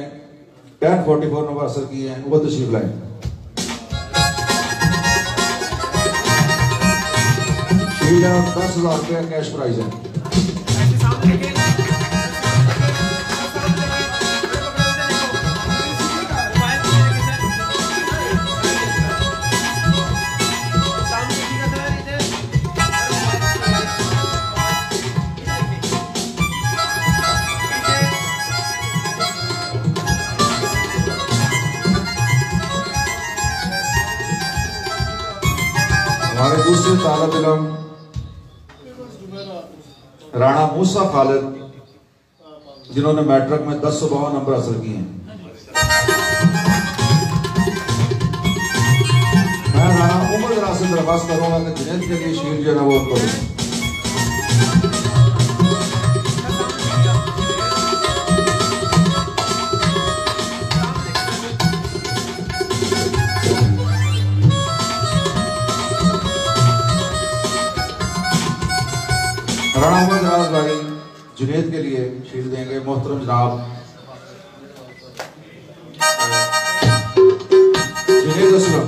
1044 नंबर हासिल किए हैं वो तशरीफ लाए। शील्ड 10,000 रुपया कैश प्राइज है। हमारे दूसरे तालिब इल्म राणा मूसा खालिद जिन्होंने मैट्रिक में 1052 नंबर हासिल किए हैं। मैं राणा उमर जरा से दरख्वास्त करूंगा कि जुनैद के लिए शील्ड जो है वो उनको दें। राणा मोहम्मद राज भाई जुनैद के लिए शील्ड देंगे। मोहतरम जनाब जुनैद असलम।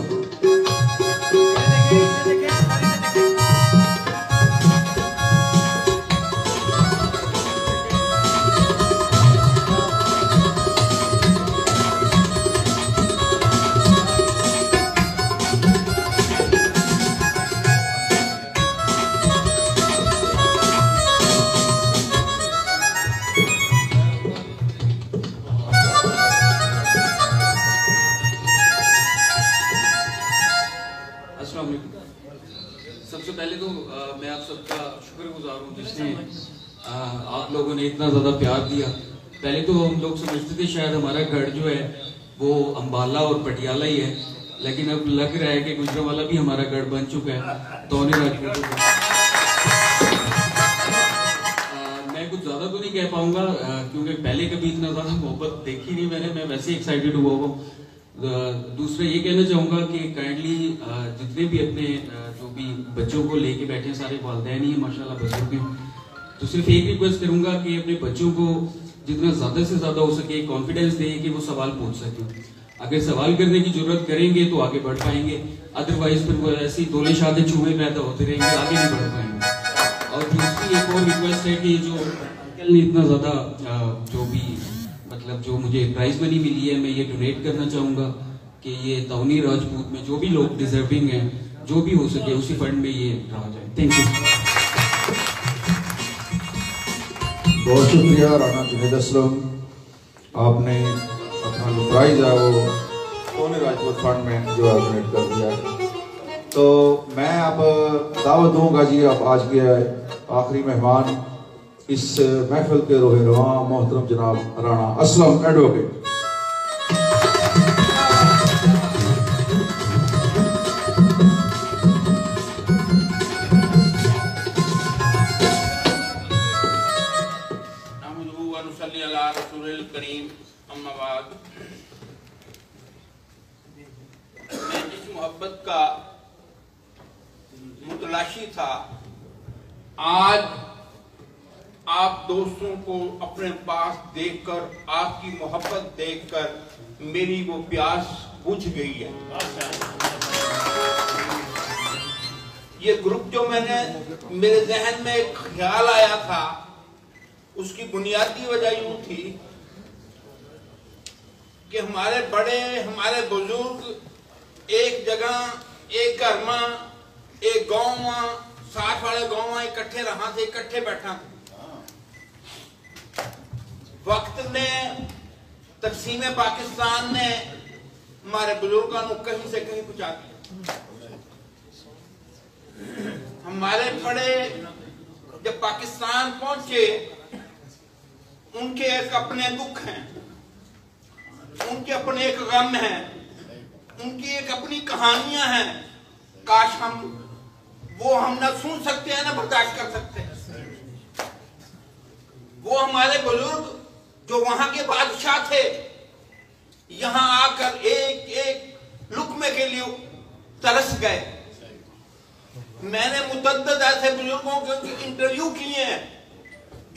सबसे पहले तो मैं आप सबका शुक्रगुजार हूँ जिसने आप लोगों ने इतना ज़्यादा प्यार दिया। पहले तो हम लोग समझते थे शायद हमारा गढ़ जो है वो अम्बाला और पटियाला ही है, लेकिन अब लग रहा है कि गुजरांवाला भी हमारा गढ़ बन चुका है। तौनी राजपूत मैं कुछ ज़्यादा तो नहीं कह पाऊँगा क्योंकि पहले कभी इतना ज़्यादा मोहब्बत देखी नहीं मैंने। मैं वैसे एक्साइटेड हुआ हूँ। दूसरा ये कहना चाहूँगा कि काइंडली जितने भी अपने जो भी बच्चों को लेके बैठे हैं सारे वालिदैन ही माशाल्लाह बुजुर्ग हैं, तो सिर्फ एक रिक्वेस्ट करूँगा कि अपने बच्चों को जितना ज़्यादा से ज़्यादा हो सके कॉन्फिडेंस दें कि वो सवाल पूछ सकें। अगर सवाल करने की जरूरत करेंगे तो आगे बढ़ पाएंगे, अदरवाइज फिर वो ऐसी दोले शादे चूहे पैदा होते रहेंगे, आगे नहीं बढ़ पाएंगे। और दूसरी एक और रिक्वेस्ट है कि जो अंकल ने इतना ज़्यादा जो भी मतलब जो मुझे प्राइज मनी मिली है मैं ये डोनेट करना चाहूँगा कि ये तौनी राजपूत में जो भी लोग डिजर्विंग हैं जो भी हो सके उसी फंड में ये रहा जाए। Thank you. बहुत शुक्रिया राणा जुनैद असलम, आपने अपना जो प्राइज है वो तौनी राजपूत फंड में जो है डोनेट कर दिया है। तो मैं अब दावत दूंगा जी अब आज के आखिरी मेहमान इस महफिल के रोहे रवा मोहतरम जनाब राणा असलम एडवोकेट। मैं जिस मोहब्बत का मुतलाशी था आज आप दोस्तों को अपने पास देखकर आपकी मोहब्बत देखकर मेरी वो प्यास बुझ गई है। ये ग्रुप जो मेरे जहन में एक ख्याल आया था उसकी बुनियादी वजह यूं थी कि हमारे बड़े हमारे बुजुर्ग एक जगह एक घर में एक गांव में साथ वाले गांव में इकट्ठे रहा थे, इकट्ठे बैठा थे। वक्त ने तकसीम पाकिस्तान ने हमारे बुजुर्गों को कहीं से कहीं पहुंचा दिया। हमारे बड़े जब पाकिस्तान पहुंचे, उनके एक अपने दुख हैं, उनके अपने एक गम हैं, उनकी एक अपनी कहानियां हैं। काश हम ना सुन सकते हैं ना बर्दाश्त कर सकते हैं। वो हमारे बुजुर्ग जो वहां के बादशाह थे, यहां आकर एक एक लुकमे के लिए तरस गए। मैंने मुतद्दद ऐसे बुजुर्गों के इंटरव्यू किए हैं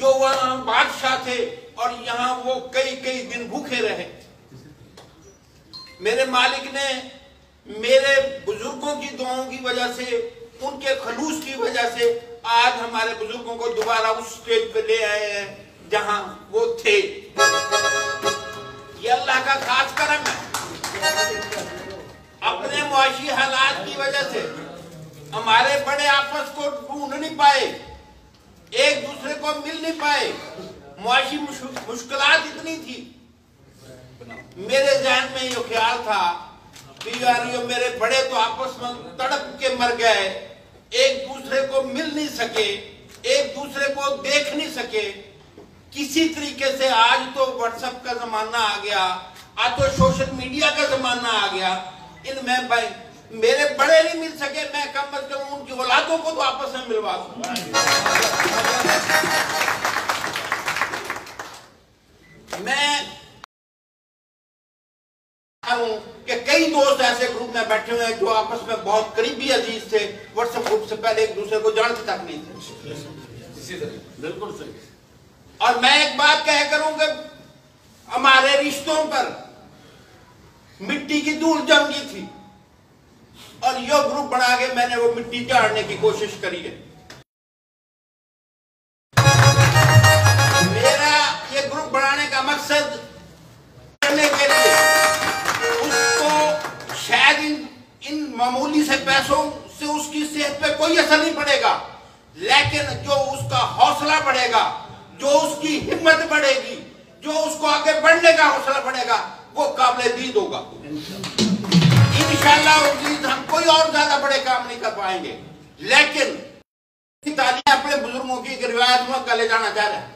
जो वहां बादशाह थे और यहां वो कई कई दिन भूखे रहे। मेरे मालिक ने मेरे बुजुर्गों की दुआओं की वजह से, उनके खलूस की वजह से आज हमारे बुजुर्गों को दोबारा उस स्टेज पे ले आए हैं जहां वो थे। ये अल्लाह का खास करम है। अपने मुआशी हालात की वजह से हमारे बड़े आपस को ढूंढ नहीं पाए, एक दूसरे को मिल नहीं पाए, मुआशी मुश्किलात इतनी थी। मेरे ज़हन में ये ख्याल था कि यार ये मेरे बड़े तो आपस में तड़प के मर गए, एक दूसरे को मिल नहीं सके, एक दूसरे को देख नहीं सके। किसी तरीके से आज तो व्हाट्सएप का जमाना आ गया, आज तो सोशल मीडिया का जमाना आ गया। इनमें भाई मेरे बड़े नहीं मिल सके, मैं कम अज कम उनकी औलादों को तो आपस में मिलवा दूं। मैं कि कई दोस्त ऐसे ग्रुप में बैठे हुए हैं जो आपस में बहुत करीबी अजीज थे, व्हाट्सएप ग्रुप से पहले एक दूसरे को जानते तक नहीं थे। बिल्कुल सही। और मैं एक बात कह करूं कि हमारे रिश्तों पर मिट्टी की धूल जम गई थी और यो ग्रुप बना के मैंने वो मिट्टी झाड़ने की कोशिश करी है। मेरा ये ग्रुप बनाने का मकसद करने के लिए उसको शायद इन मामूली से पैसों से उसकी सेहत पे कोई असर नहीं पड़ेगा, लेकिन जो उसका हौसला बढ़ेगा, जो उसकी हिम्मत बढ़ेगी, जो उसको आगे बढ़ने का हौसला बढ़ेगा, वो काबिल दीद होगा। इंशाअल्लाह हम कोई और ज्यादा बड़े काम नहीं कर पाएंगे, लेकिन तालीम अपने बुजुर्गों की रिवायत में ले जाना चाह रहे हैं।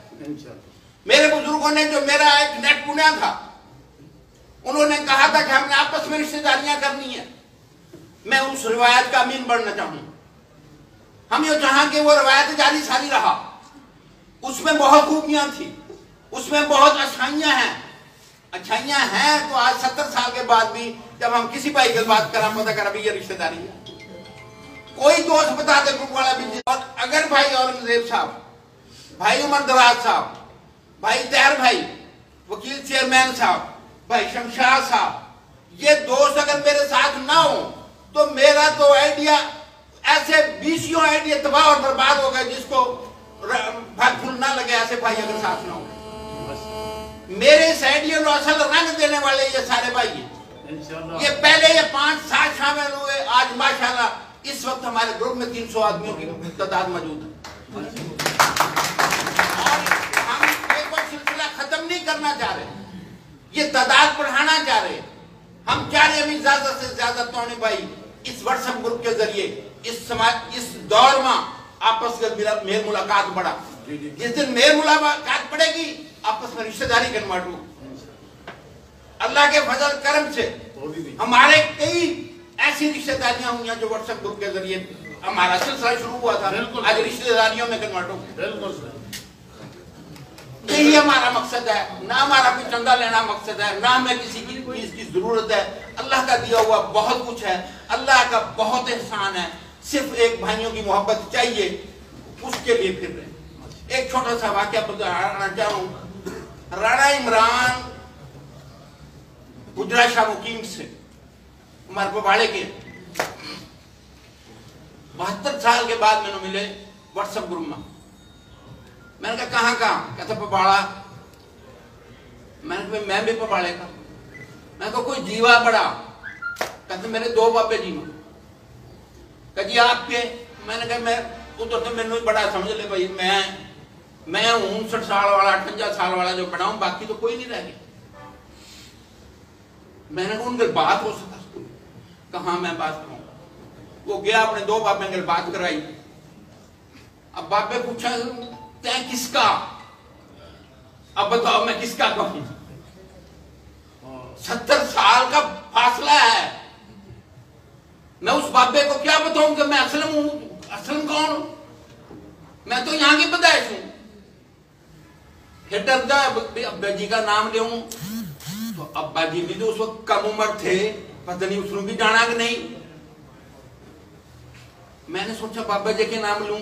मेरे बुजुर्गों ने, जो मेरा एक नेट पुण्या था, उन्होंने कहा था कि हमने आपस में रिश्तेदारियां करनी है। मैं उस रिवायत का अमीन बनना चाहूं। हम ये चाहा कि वो रिवायत जारी सारी रहा। उसमें बहुत खूबियां थी, उसमें बहुत अच्छाइयां हैं। अच्छाइयां हैं तो आज 70 साल के बाद भी जब हम किसी भाई की बात करा, पता करा भी ये रिश्तेदारी है। कोई दोस्त बता दे ग्रुप वाला भी। और अगर भाई औरंगजेब साहब, भाई उमर दराज साहब, भाई तैर भाई, वकील चेयरमैन साहब, भाई शमशाद साहब, ये दोस्त अगर मेरे साथ ना हो तो मेरा तो आइडिया ऐसे 20 आइडिया तबाह और बर्बाद हो गए, जिसको फल फूल ना लगे ऐसे भाई अगर साथ ना हो। मेरे इस आइडिया को असल रंग देने वाले ये सारे भाई हैं। ये पहले ये 5-7 शामिल हुए, आज माशाल्लाह इस वक्त हमारे ग्रुप में 300 आदमियों की तादाद मौजूद है। और हम एक बार सिलसिला खत्म नहीं करना चाह रहे, ये तादाद बढ़ाना चाह रहे। हम चाह रहे हैं ज्यादा से ज्यादा तौनी भाई इस व्हाट्सएप ग्रुप के जरिए इस दौर में आपस में मेल मुलाकात बढ़ा। जिस दिन मेल मुलाकात बढ़ेगी, आपस में रिश्तेदारी कन्वर्ट हो। अल्लाह के फजल करम से हमारे कई ऐसी रिश्तेदारियां हुई जो व्हाट्सएप ग्रुप के जरिए हमारा सिलसिला शुरू हुआ था, आज रिश्तेदारियों में कन्वर्ट हो गया। यही हमारा मकसद है, ना हमारा कोई चंदा लेना मकसद है, ना हमें किसी की चीज की जरूरत है। अल्लाह का दिया हुआ बहुत कुछ है, अल्लाह का बहुत एहसान है। सिर्फ एक भाइयों की मोहब्बत चाहिए, उसके लिए फिर रहे। एक छोटा सा वाक्या बताना चाहूं। राणा इमरान गुजरा शाह मुकीम से हमारे पबाड़े के 72 साल के बाद मैंने मिले व्हाट्सएप ग्रुप में। मैंने कहा कहाँ कहता पबाड़ा। मैंने कहा मैं भी पबाड़े का। मैं को कोई जीवा बड़ा, कहते मेरे 2 बाबे जीवा। कह जी आपके, मैंने कहा मैं उधर तो मैंने बड़ा समझ ले भाई, मैं हूं 59 साल वाला 58 साल वाला जो बनाऊं, बाकी तो कोई नहीं रह गया। मैंने कहा उनके बात हो सकता, कहा मैं बात करूं। वो गया अपने 2 बाबे के बात कराई। अब बाबे पूछा तै किसका, अब बताओ मैं किसका कहूं। 70 साल का फासला है, मैं उस बाबे को क्या बताऊं कि मैं असलम हूं। असलम कौन, मैं तो यहां की पैदाइश हूं। फिर डरता अब्बा जी का नाम लूं, तो अब्बा जी भी तो उस वक्त कम उम्र थे, पता नहीं उसने भी जाना कि नहीं। मैंने सोचा बाबा जी के नाम लूं।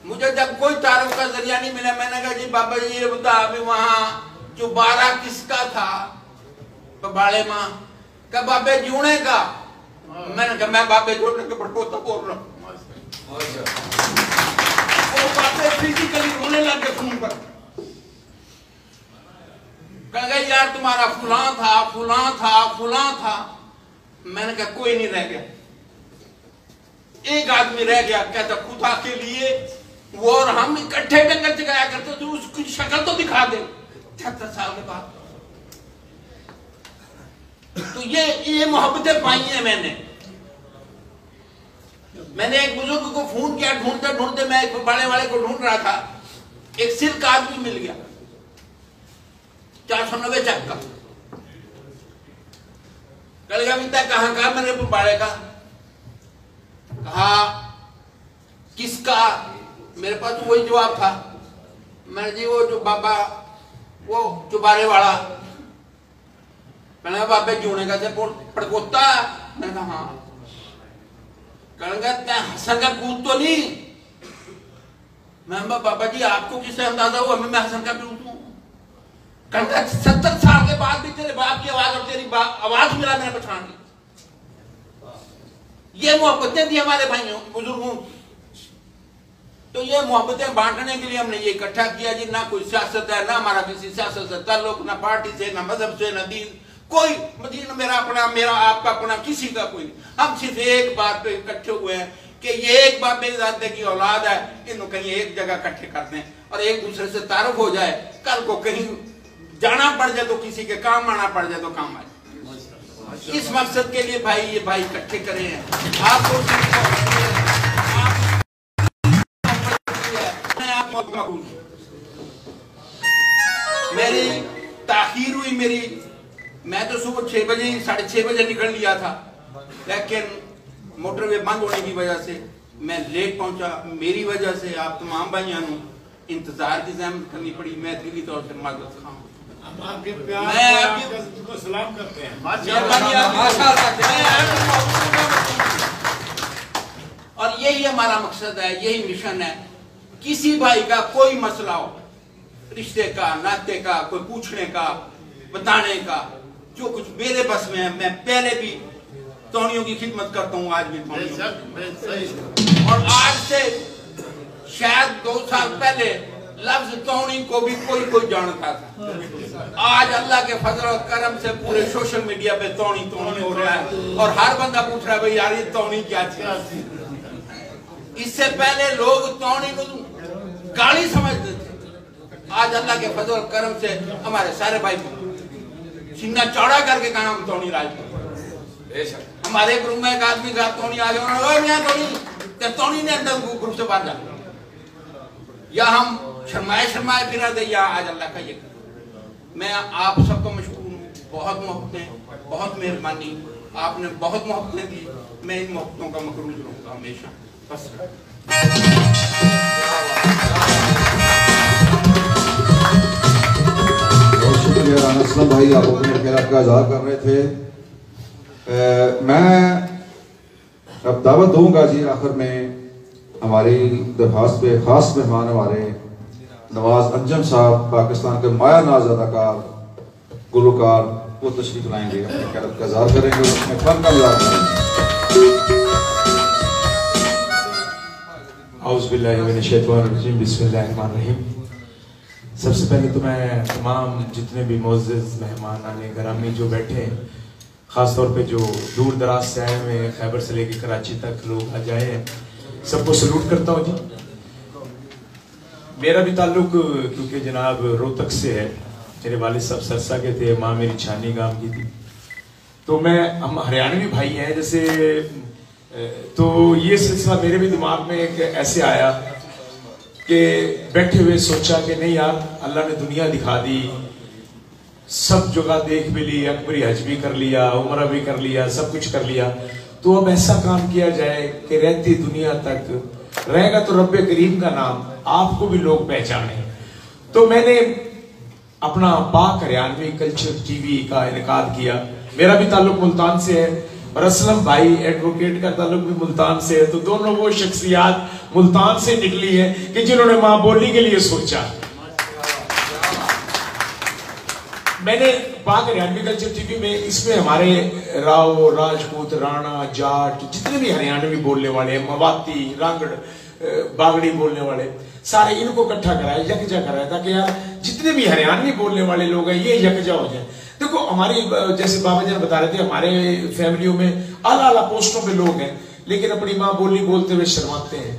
मुझे जब कोई तारुफ का जरिया नहीं मिला, मैंने कहा जी बाबा जी ये बता अभी वहां जो 12 किसका था, बाड़े माँ का बाबे जूने का। मैंने कहा मैं बाबे जोड़ने के पड़पोता बोल रहा हूं। वो बाबे फिजिकली रोने लगे फोन पर, कह गए यार तुम्हारा फुला था फुला था फुला था। मैंने कहा कोई नहीं रह गया, एक आदमी रह गया, कहता खुदा के लिए वो और हम इकट्ठे जंगल जगाया करते, तो उसकी शक्ल तो दिखा दे 76 साल के बाद। तो ये मोहब्बतें पाई हैं मैंने एक बुजुर्ग को फोन किया, ढूंढते ढूंढते मैं एक बड़े वाले को ढूंढ रहा था, एक सिल्क आदमी मिल गया 490 चक का। कल का मिलता कहां का, मैंने बाड़े का कहा किसका, मेरे पास तो वही जवाब था। मैंने जी वो जो बाबा वो चुबारे वाला, कहना बाबे जूने का पड़कोता। मैंने कहा हाँ। कहना हसन का कूद तो नहीं। मैं बाबा जी आपको किससे अंदाजा हुआ मैं हसन का कूद हूं। कहता 70 साल के बाद भी तेरे बाप की आवाज और तेरी आवाज मिला, मैंने पहचान ली। ये मोहब्बतें थी हमारे भाइयों बुजुर्गों। तो ये मोहब्बतें बांटने के लिए हमने ये इकट्ठा किया जी। ना कोई सियासत है, ना हमारा किसी सियासत से ताल्लुक, ना पार्टी से, ना मजहब से, ना दीन, कोई मदीना मेरा अपना, मेरा आपका अपना, किसी का कोई नहीं। हम सिर्फ एक बात पे इकट्ठे हुए हैं कि ये एक बाप-ए-ज़ादे की औलाद है, इनको कहीं एक जगह इकट्ठे कर दें और एक दूसरे से तारुफ हो जाए। कल को कहीं जाना पड़ जाए तो किसी के काम आना पड़ जाए तो काम आए। इस मकसद के लिए भाई ये भाई इकट्ठे करे हैं। आपको मेरी ताखीर हुई, मैं तो सुबह 6 बजे 6:30 बजे निकल लिया था, लेकिन मोटरवे बंद होने की वजह से मैं लेट पहुंचा। मेरी वजह से आप तमाम भाइयों को इंतजार की ज़हमत करनी पड़ी। मैं दिली तौर से माजरत खां। मैं आपको सलाम करते हैं। और यही हमारा मकसद है, यही मिशन है। किसी भाई का कोई मसला हो, रिश्ते का, नाते का, कोई पूछने का, बताने का, जो कुछ मेरे बस में है, मैं पहले भी तौनियों की खिदमत करता हूँ, आज भी तौनियों। और आज से शायद 2 साल पहले लफ्ज तौनी को भी कोई जानता था। आज अल्लाह के फजल और करम से पूरे सोशल मीडिया पे तौनी हो रहा है और हर बंदा पूछ रहा है भाई यार ये तौनी क्या चीज। इससे पहले लोग तौनी को गाली समझते थे। आज अल्लाह के फजल और करम से हमारे सारे भाई सीना चौड़ा करके कहा हम तौनी राज। हमारे ग्रुप में एक आदमी का तौनी आ गया, तौनी ने अंदर ग्रुप से बाहर जा, या हम शर्माए फिरा दे, या आज अल्लाह का ये। मैं आप सबको मशकूर हूँ, बहुत मोहब्बतें, बहुत मेहरबानी, आपने बहुत मोहब्बतें दी। मैं इन मोहब्बतों का मकरूज रहूंगा हमेशा। बस बहुत शुक्रिया राना असलम भाई, आप अपने ख्याल का इज़हार कर रहे थे। मैं अब दावत दूंगा जी आखिर में हमारी दरखास्त पे खास मेहमान हमारे नवाज अंजम साहब, पाकिस्तान के माया नाज अदाकार गुलकार, वो तशरीफ लाएंगे, अपने ख्याल का इज़हार करेंगे, अपने फन का इज़हार करेंगे। औज़ुबिल्लाहि मिनश शैतानिर रजीम, बिस्मिल्लाहिर रहमानिर रहीम। सबसे पहले तो मैं तमाम जितने भी मोअज़्ज़िज़ मेहमान आने ग्रामी जो बैठे हैं, ख़ास तौर पे जो दूर दराज से आए हुए हैं, खैबर से लेकर कराची तक लोग आज आए हैं, सबको सलूट करता हूँ जी। मेरा भी ताल्लुक क्योंकि जनाब रोहतक से है, मेरे वालिद साहब सरसा के थे, माँ मेरी छानी गांव की थी, तो हम हरियाणवी भाई हैं जैसे, तो ये सिलसिला मेरे भी दिमाग में एक ऐसे आया कि बैठे हुए सोचा कि नहीं यार, अल्लाह ने दुनिया दिखा दी, सब जगह देख भी ली, अकबरी हज भी कर लिया, उम्रा भी कर लिया, सब कुछ कर लिया, तो अब ऐसा काम किया जाए कि रहती दुनिया तक रहेगा तो रब्बे करीम का नाम आपको भी लोग पहचाने। तो मैंने अपना पाक हरियाणवी कल्चर टीवी का इनेकाद किया। मेरा भी ताल्लुक मुल्तान से है और असलम भाई एडवोकेट का ताल्लुक भी मुल्तान से है, तो दोनों वो शख्सियात मुल्तान से निकली है कि जिन्होंने माँ बोली के लिए सोचा। मैंने पाक हरियाणवी कल्चर टीवी में इसमें हमारे राव, राजपूत, राणा, जाट, जितने भी हरियाणवी बोलने वाले, मवाती, रांगड़, बागड़ी बोलने वाले, सारे इनको इकट्ठा कराया, यकजा कराया, ताकि यार जितने भी हरियाणवी बोलने वाले लोग हैं ये यकजा हो जाए। देखो हमारी, जैसे बाबा जी बता रहे थे, हमारे फैमिलियों में आला आला पोस्टों पे लोग हैं, लेकिन अपनी माँ बोली बोलते हुए शर्माते हैं,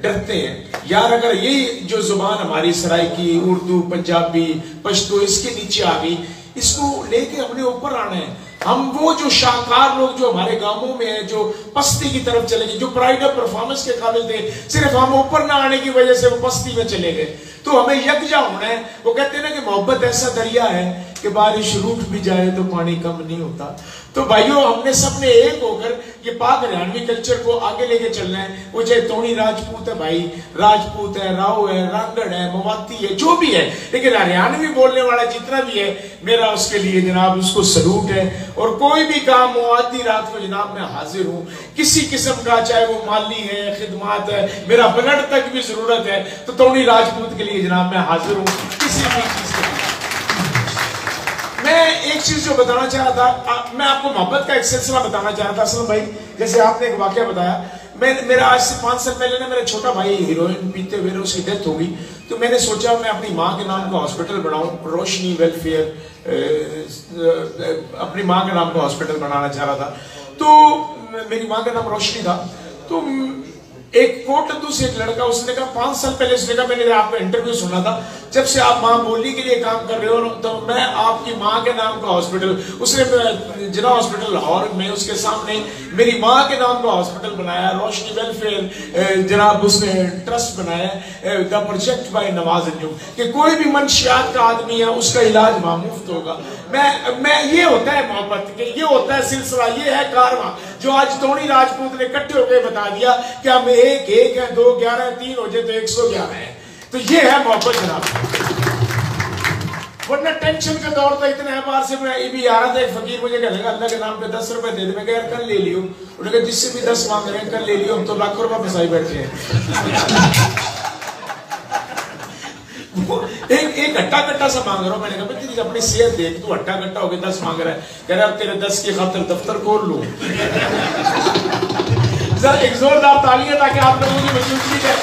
डरते हैं। यार अगर ये जो जुबान हमारी सराइकी, उर्दू, पंजाबी, पश्तो इसके नीचे आ गई, इसको लेके अपने ऊपर आना है। हम वो जो शाहकार लोग जो हमारे गांवों में है, जो पस्ती की तरफ चले गए, जो प्राइड ऑफ परफॉर्मेंस के काबिल थे, सिर्फ हम ऊपर ना आने की वजह से वो पस्ती में चले गए। तो हमें यकजा होना है। वो कहते हैं ना कि मोहब्बत ऐसा दरिया है कि बारिश रूठ भी जाए तो पानी कम नहीं होता। तो भाइयों, हमने सबने एक होकर ये पाक हरियाणवी कल्चर को आगे लेके चलना है। वो चाहे तोनी राजपूत है भाई, राजपूत है, राव है, रांगड़ है, मवाती है, जो भी है, लेकिन हरियाणवी बोलने वाला जितना भी है, मेरा उसके लिए जनाब उसको सलूट है। और कोई भी काम हो, आधी रात को जनाब मैं हाजिर हूँ, किसी किस्म का, चाहे वो माली है, खिदमात है, मेरा ब्लड तक भी जरूरत है, तो तोनी राजपूत के लिए जनाब मैं हाजिर हूँ, किसी भी चीज के लिए। मैं एक चीज जो बताना चाह रहा था, मैं आपको मोहब्बत का एक सिलसिला बताना चाह रहा था असलम भाई। जैसे आपने एक वाकया बताया, मेरा आज से 5 साल पहले ना मेरा छोटा भाई हीरोइन पीते हुए उसकी डेथ हो गई, तो मैंने सोचा मैं अपनी माँ के नाम का हॉस्पिटल बनाऊं, रोशनी वेलफेयर, अपनी माँ के नाम का हॉस्पिटल बनाना चाह रहा था। तो मेरी माँ का नाम रोशनी था। तो एक कोटद्दू से एक लड़का, उसने कहा 5 साल पहले, उसने कहा मैंने आपका इंटरव्यू सुना था, जब से आप माँ बोली के लिए काम कर रहे हो तो मैं आपकी माँ के नाम का हॉस्पिटल, उसने जिला हॉस्पिटल लाहौर में उसके सामने मेरी माँ के नाम का हॉस्पिटल बनाया, रोशनी वेलफेयर जनाब उसने ट्रस्ट बनाया, the project by Nawaz Anjum, कि कोई भी मंशियात का आदमी है उसका इलाज मुफ्त होगा। मैं ये होता है मोहब्बत, ये होता है सिलसिला, ये है कारवां, जो आज तोनी राजपूत ने इकट्ठे होकर बता दिया कि हम एक है, 2 11 3 हो जाए तो 111 है। तो ये है मोहब्बत जनाब। वरना टेंशन का दौर तो इतना है, बाहर से मैं ये भी आ रहा था, एक फकीर मुझे कहेगा अल्लाह के नाम पे 10 रुपए दे दे, मैं कह यार कल ले लियो, उन्होंने कहा जिससे भी 10 मांग रहे हैं कल ले लियो, हम तो लाखों रुपए फंसाई बैठे हैं। एक हट्टा कट्टा सा मांग रहा हूं, मैंने कहा तेरी अपनी सेहत देख, तू हट्टा कट्टा हो गया 10 मांग रहा है, कह रहा तेरे 10 की खातिर दफ्तर खोल लूं। एक जोरदार तालियां ताकि आप लोगों की मौजूदगी है।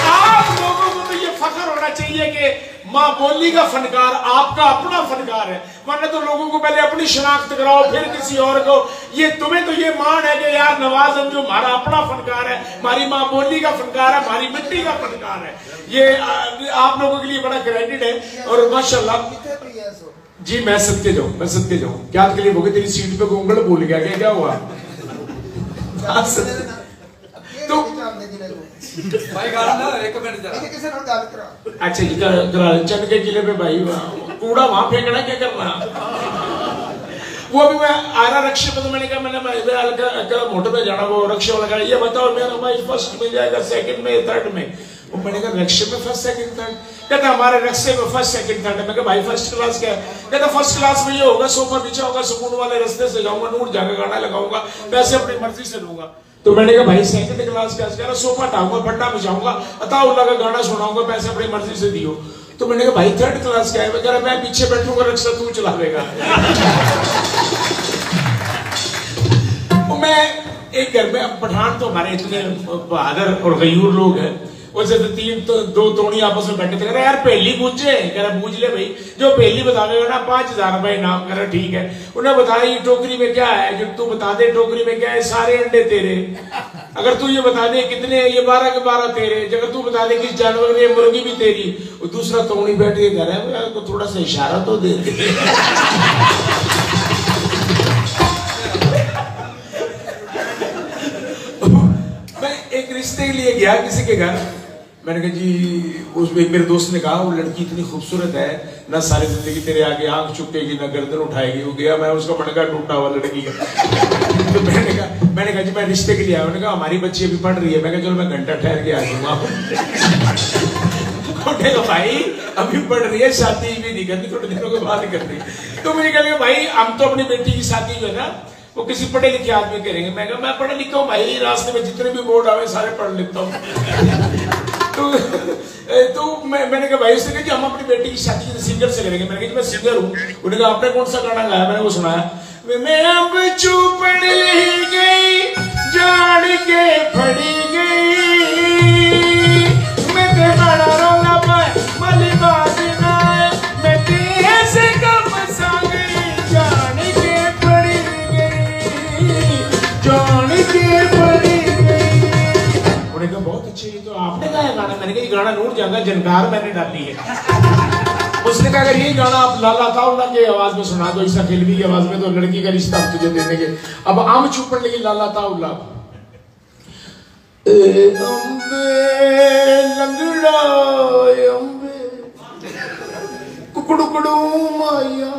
आप लोगों को तो ये फख्र होना चाहिए कि माँ बोली का फनकार आपका अपना फनकार है, वरना तो लोगों को पहले अपनी शनाख्त कराओ फिर किसी और को। ये तुम्हें तो ये मान है कि यार नवाज अंजुम हमारा अपना फनकार है, हमारी माँ बोली का फनकार है, हमारी मिट्टी का फनकार है। ये आप लोगों के लिए बड़ा क्रेडिट है। और माशाल्लाह जी, मैं सदके जाऊं क्या के लिए होगी, तेरी सीट पे गोंगड़ भूल गया क्या हुआ? तो भाई गाना ना एक मिनट जरा किसी ने गाल करा। अच्छा जी, करा चंद के किले पे भाई कूड़ा वहां फेंकना, क्या करना? वो अभी मैं आ रहा रक्षे पे, तो मैंने कहा मैंने मोटर पे जाना, वो रक्षे वाला कहा ये बताओ मेरा भाई फर्स्ट में जाएगा, सेकंड में, थर्ड में? वो मैंने कहा रक्षे में फर्स्ट सेकंड थर्ड? कहता हमारे रक्षे में फर्स्ट सेकंड थर्ड है। मैं कहा भाई फर्स्ट क्लास क्या है? कहता फर्स्ट क्लास में ये होगा, सोफा बिछा होगा, सुकून वाले रास्ते से जाऊंगा, नूर जाकर गाना लगाऊंगा, पैसे अपनी मर्जी से लूंगा। तो मैंने कहा भाई सेकंड क्लास क्या? कह रहा सोफा टाऊंगा, फट्टा बिछाऊंगा, अताउल्लाह का गाना सुनाऊंगा, पैसे अपनी मर्जी से दियो। तो मैंने कहा भाई थर्ड क्लास क्या है? कह रहा मैं पीछे बैठूंगा, रक्षा तू चलावेगा। मैं एक घर में, पठान तो हमारे इतने बहादुर और गयूर लोग हैं, उसे तो तीन तो दो तोड़ी आपस में बैठे थे, कह रहे यार पहेली पूछे, कह रहा पूछ ले भाई, जो पहेली बतावेगा ना 5,000 रुपए इनाम। कह रहा ठीक है। उन्हें बताया ये टोकरी में क्या है, जो तू बता दे टोकरी में क्या है, सारे अंडे तेरे। अगर तू ये बता दे कितने, ये 12 के 12 तेरे। अगर तू बता दे किस जानवर ने, मुर्गी भी तेरी। और दूसरा तोड़ी बैठ के कह रहा है को थोड़ा सा इशारा तो दे दे। मैं एक रिश्ते के लिए गया किसी के घर, मैंने कहा जी, उसमें मेरे दोस्त ने कहा वो लड़की इतनी खूबसूरत है ना, सारी जिंदगी तेरे आगे आंख चुकेगी ना गर्दन उठाएगी। वो गया, मैं उसका मटका टूटा हुआ लड़की का। तो मैंने कहा जी मैं रिश्ते के लिए आया। उन्होंने कहा हमारी बच्ची अभी पढ़ रही है। मैं कहा चलो मैं घंटा ठहर के आ जाऊंगा। भाई अभी पढ़ रही है, शादी भी नहीं करनी, थोड़े दिनों के बाद करनी। तो मुझे कहा भाई हम तो अपनी बेटी की शादी जो है ना वो किसी पढ़े लिखे आदमी करेंगे। मैं कहा मैं पढ़ा लिखा हूँ भाई, रास्ते में जितने भी बोर्ड आवे सारे पढ़ लेता हूँ। तो मैंने कहा भाई, उसने कहा कि हम अपनी बेटी की शादी सिंगर से करेंगे। मैंने कहा मैं सिंगर हूँ। उन्होंने कहा आपने कौन सा गाना गाया? मैंने वो सुनाया, मैं अब चुपड़ ली गई जान के फड़ी गई, मैं ते बड़ा रोला पाए मली बात ना, मैं तेरे से कम सा गई जान के फड़ी गई, जान के फड़ी गई। उन्होंने कहा बहुत अच्छे, ये तो आपने गाया गाना। मैंने कहा ये गाना नूर जहां जनकार मैंने डाली है। उसने कहा अगर ये गाना आप लाला ताउला की आवाज में सुना दो, ईसा फिल्मी की आवाज में, तो लड़की का रिश्ता हम तुझे दे देंगे। अब आम चुपड़ लगी लाला ताउला, अम्बे लंगड़ा अम्बे कुकड़ू माया,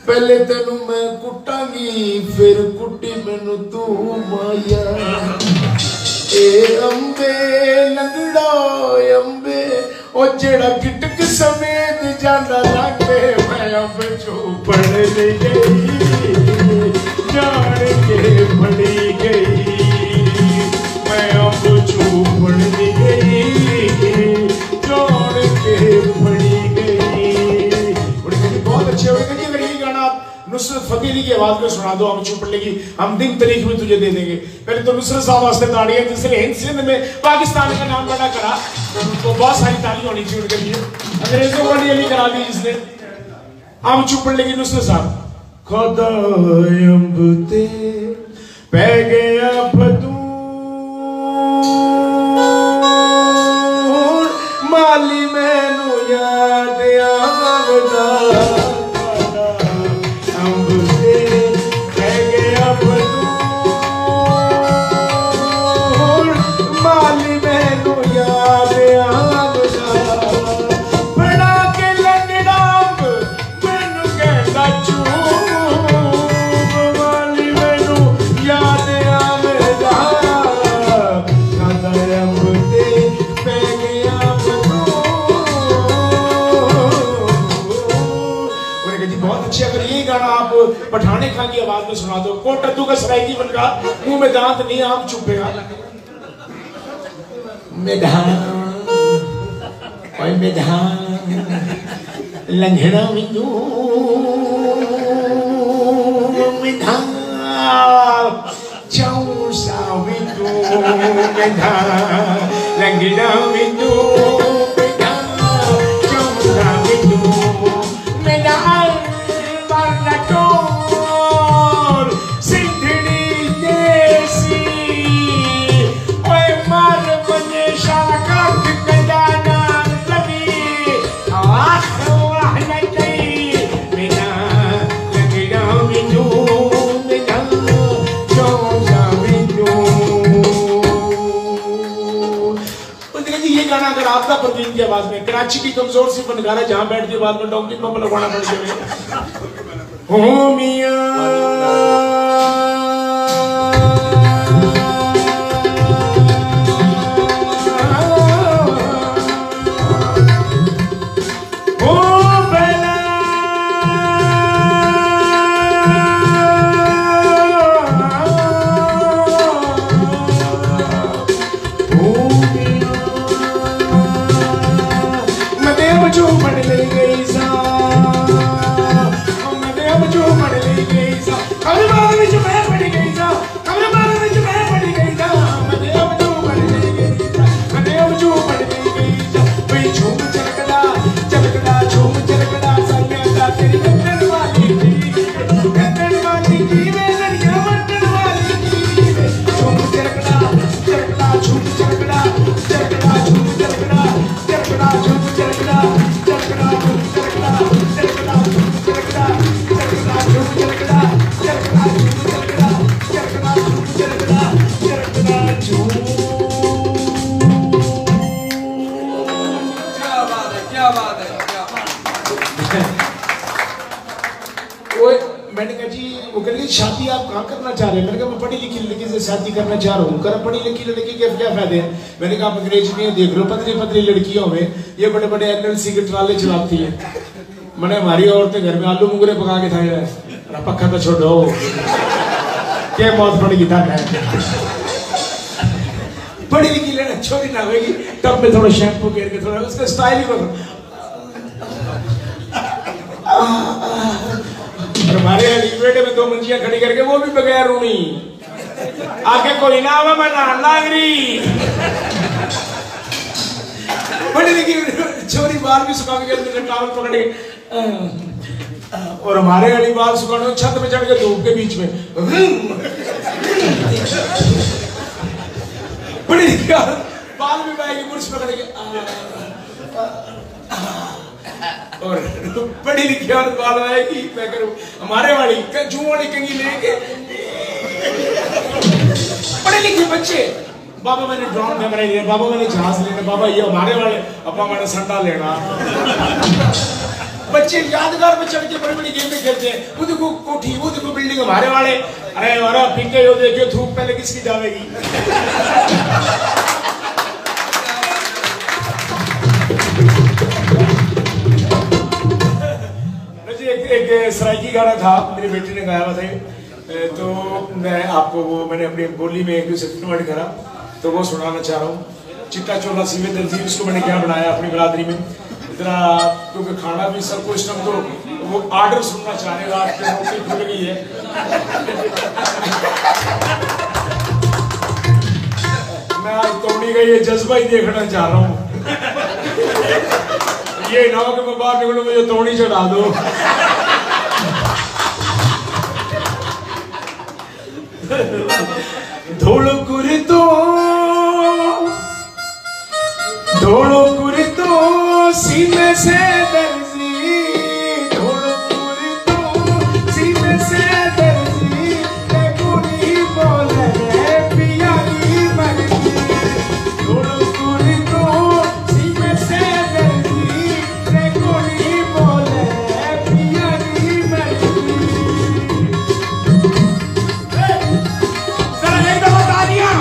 पहले तेनू मैं कुटांगी फिर कुटी मैनू तू माया। ए अम्बे लंगड़ा अम्बे, ओ जेड़ा किटक समेत जाना लागे, मैं अब चुपड़ ले गई जान के फड़ी गई, मैं अब चुपड़ ले गई जान के फड़ी गई। बहुत अच्छे हो गए। अगर यही गाना आप नुसरत फतेह अली की आवाज में सुना दो, हम चुप लेगी, हम दिन तारीख में तुझे दे देंगे। पहले तो नुसरत साहब वास्ते ताड़ियां, जिसने हिंद सिंध में पाकिस्तान का नाम बड़ा करा, तो बहुत सारी ताली होनी चाहिए उनके लिए। अंग्रेजों को नहीं करा दी जिसने। हम चुप लेगी नुसरत साहब, खुदा अम्बते पै गया फतूर, माली मैनू याद आवदा, पठाने खां की आवाज में सुना दो, कोटद्दू का सराइकी बनगा, मुंह में दांत नहीं आम चुपेगा। मेधान ओए मेधान लंघना विंदू मेधान चौसा विंदू मेधान लंघना विंदू मेधान चौसा विंदू मेधान आपका परवीन की आवाज में, कराची की कमजोर सी फनकारा जहां बैठती आवाज में डॉक्टरी पंप लगवाना पड़ गया। ओ मियां फायदे? मैंने कहा मैं पढ़ी लिखी लड़की से शादी करना चाह रहा हूँ। कर पढ़ी लिखी लड़की के क्या फायदे हैं? मैंने कहा आप अंग्रेज नहीं देख लो, पतली पतली लड़कियों में ये बड़े बड़े NLC के ट्राले चलाती है। मैंने हमारी औरतें घर में आलू मुंगरे पका के खाए हैं, पक्का तो छोड़ो क्या मौत पड़ेगी था। बड़ी लिखी लेना छोरी ना होगी, टब में थोड़ा शैम्पू गिर के थोड़ा उसका स्टाइल ही करो। और हमारे बेटे में 2 मंजियां खड़ी करके वो भी बगैर रूनी, आगे कोई ना आवा मैं नागरी। बड़ी लिखी छोरी बाल भी सुखा के टावल पकड़ के, और हमारे वाली बाल सुखाने छत पे चढ़ के धूप के बीच में बड़ी बाल भी बाएगी बुर्श पकड़ के, और बड़ी लिखी और बाल आएगी मैं करूं हमारे वाली जुआड़ी कंगी लेके। पढ़े लिखे बच्चे, बाबा मैंने ड्रोन कैमरा लिया, बाबा मैंने जहाज लेना, बाबा ये हमारे वाले अपा मैंने संडा लेना। बच्चे यादगार पे चढ़ के बड़ी बड़ी गेमें खेलते हैं, वो देखो कोठी, वो देखो बिल्डिंग हमारे वाले, अरे हमारा पीके हो देखियो धूप पहले किसकी जाएगी। एक सराइकी गाना था मेरी बेटी ने गाया हुआ था, तो मैं आपको वो मैंने अपनी बोली में एक कन्वर्ट करा तो वो सुनाना चाह रहा हूँ। चिट्टा चोला सीवे तंजीम, इसको मैंने क्या बनाया अपनी बिरादरी में इतना, क्योंकि खाना भी सबको इस टाइम तो वो आर्डर सुनना चाह रहे, रात के रोटी खुल गई है। मैं आज तोड़ी का ये जज्बा ही देखना चाह रहा हूँ। ये ना हो कि मैं बाहर निकलूं मुझे तोड़ी चढ़ा दो। धोलो कुरितो सीने से दर्जी, धोलो कुरितो सीने से दर्जी, देखो नहीं बोले पिया की मर्जी। धोलो कुरितो सीने से दर्जी, देखो नहीं बोले पिया की मर्जी। जरा एक दफा तालियां।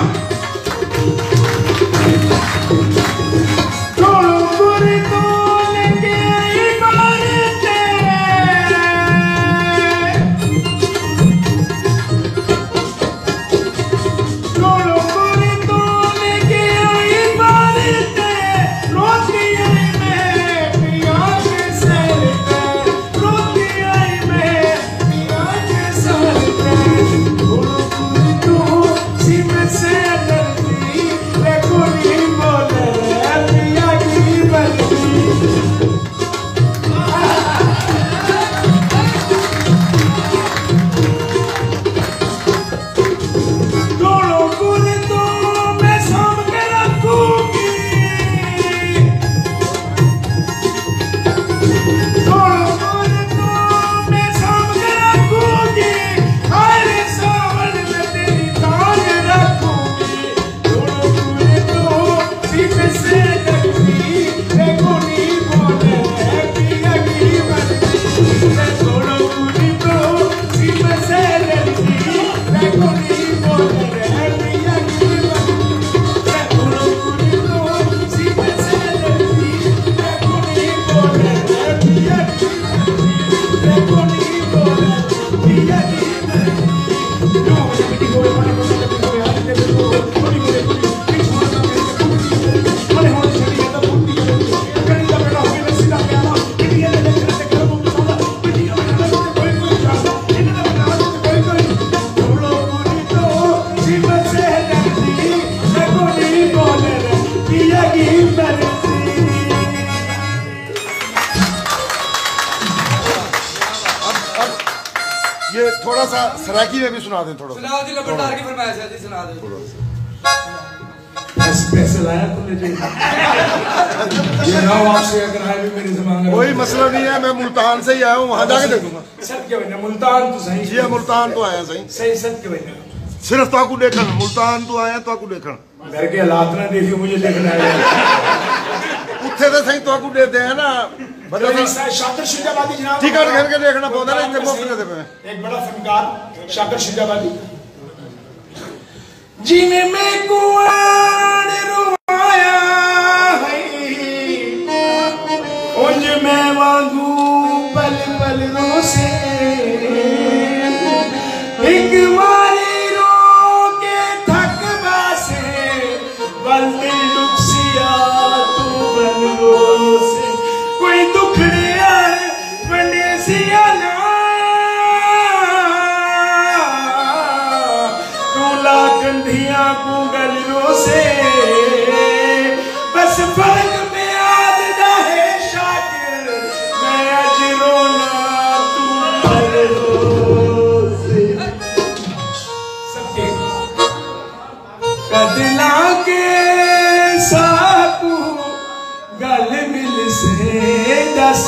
थोड़ा सा सराकी में भी सुना दें, थोड़ा सुनाओ जी, लबरदार की फरमाइश है जी, सुना दो। पैसे लाया तुमने जी? ये ना आपसे अगर है भी मेरी ज़माने कोई मसला नहीं है, मैं मुल्तान से ही आया हूँ, वहाँ जाके देखूंगा। सब के बने मुल्तान तो सही जी, मुल्तान तो आया सही सही, सब के बने सिर्फ ताकू देखन, मुल्तान तो आया ताकू देखन, घर के हालात ना देखियो, मुझे देखना है। उठे तो सही ताकू देते हैं ना, शाकिर शिजाबादी जनाब टिकट करके देखना पौधा ना, इतने मुफ्त देते हैं। एक बड़ा फनकार शाकिर शिजाबादी जिन्हें मैं कुआन रुवाया है उंज मैं वांगू पल पल रोसे एक मारी रो के थक बासे बल दिल दुखसिया तू बल रोसे कोई दुखड़े आए बंडे सिया ना कंधिया को गल रोसे बस फर्क में आददा है शाकिर मैं अज रोना तू गल रोसे सबके कदला के साकू गल मिल से दस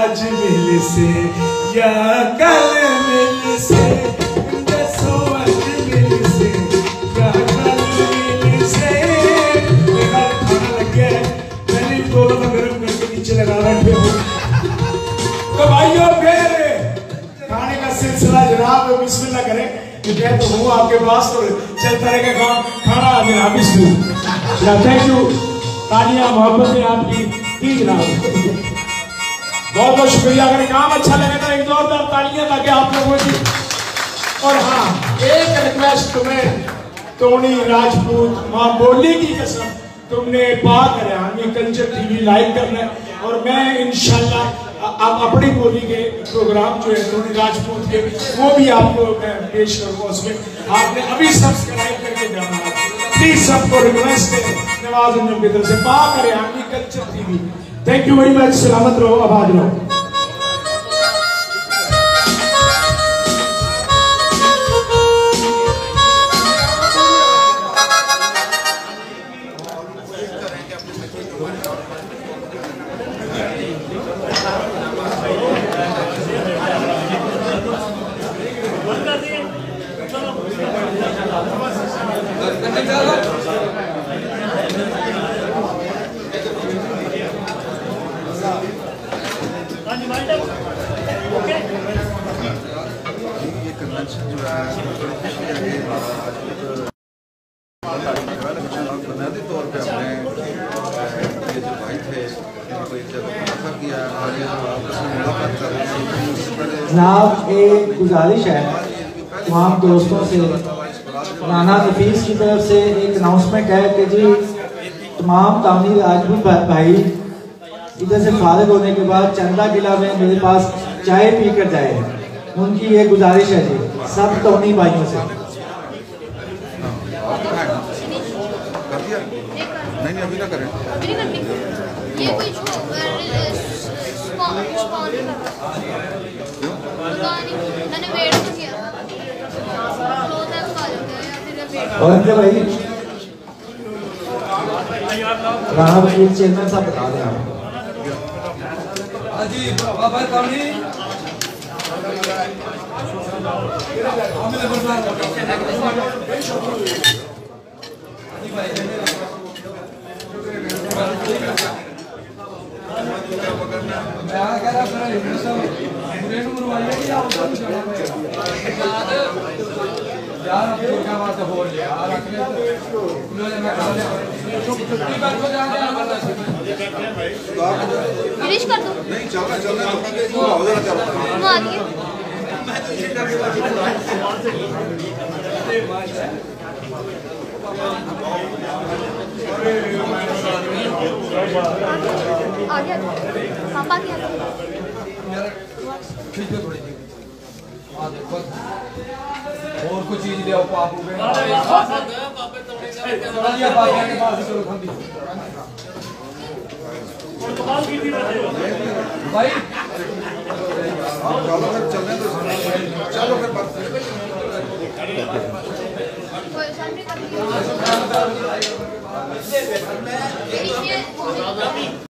अज मिल से या कल मिल से दसो अज मिल से लगा बैठे हो तो भाइयों फिर खाने का सिलसिला जनाब बिस्मिल्लाह करें मैं तो हूँ आपके पास तो चलता रहेगा खाना जनाब बिस्मिल्लाह थैंक यू तालियां मोहब्बत है आपकी दी जनाब बहुत बहुत शुक्रिया अगर काम अच्छा लगे तो एक जोरदार तालियां लगे आप लोगों की और हाँ एक रिक्वेस्ट तुम्हें टोनी राजपूत माँ बोली की कसम तुमने पाक हरियाणवी कल्चर टीवी लाइव करना है और मैं इंशाल्लाह आप अपनी बोली के प्रोग्राम जो है टोनी राजपूत के वो भी आपको मैं पेश करूंगा उसमें आपने अभी सब्सक्राइब करके जाना है प्लीज सबको रिक्वेस्ट है नवाज अंजम की तरफ से पाक Haryanvi culture TV thank you very much सलामत रहो आबाद रहो बुनियादी तौर पे हमने ये जो भाई थे इनको एक जगह मुनाफा किया और ये जो आपस में मुलाकात कर रहे हैं जनाब एक गुजारिश है तमाम दोस्तों से राना नफीस की तरफ से एक अनाउंसमेंट है कि जी तमाम तामनी राजपूत भाई इधर से फारिग होने के बाद चंदा किला में मेरे पास चाय पी कर जाए उनकी ये गुजारिश है जी सब टोनी भाइयों से कर दिया नहीं अभी ना करें ये कोई मैंने वेट तो किया और भाई राणा वकील चेयरमैन साहब बता दें जी बाबा तामनी यार अब तो क्या बात हो रही है यार फिनिश कर दो नहीं चल रहा हो जाना चल रहा आ गया पापा क्या ठीक है थोड़ी और कुछ चीज ले आओ पापू के भाई चलो फिर कोई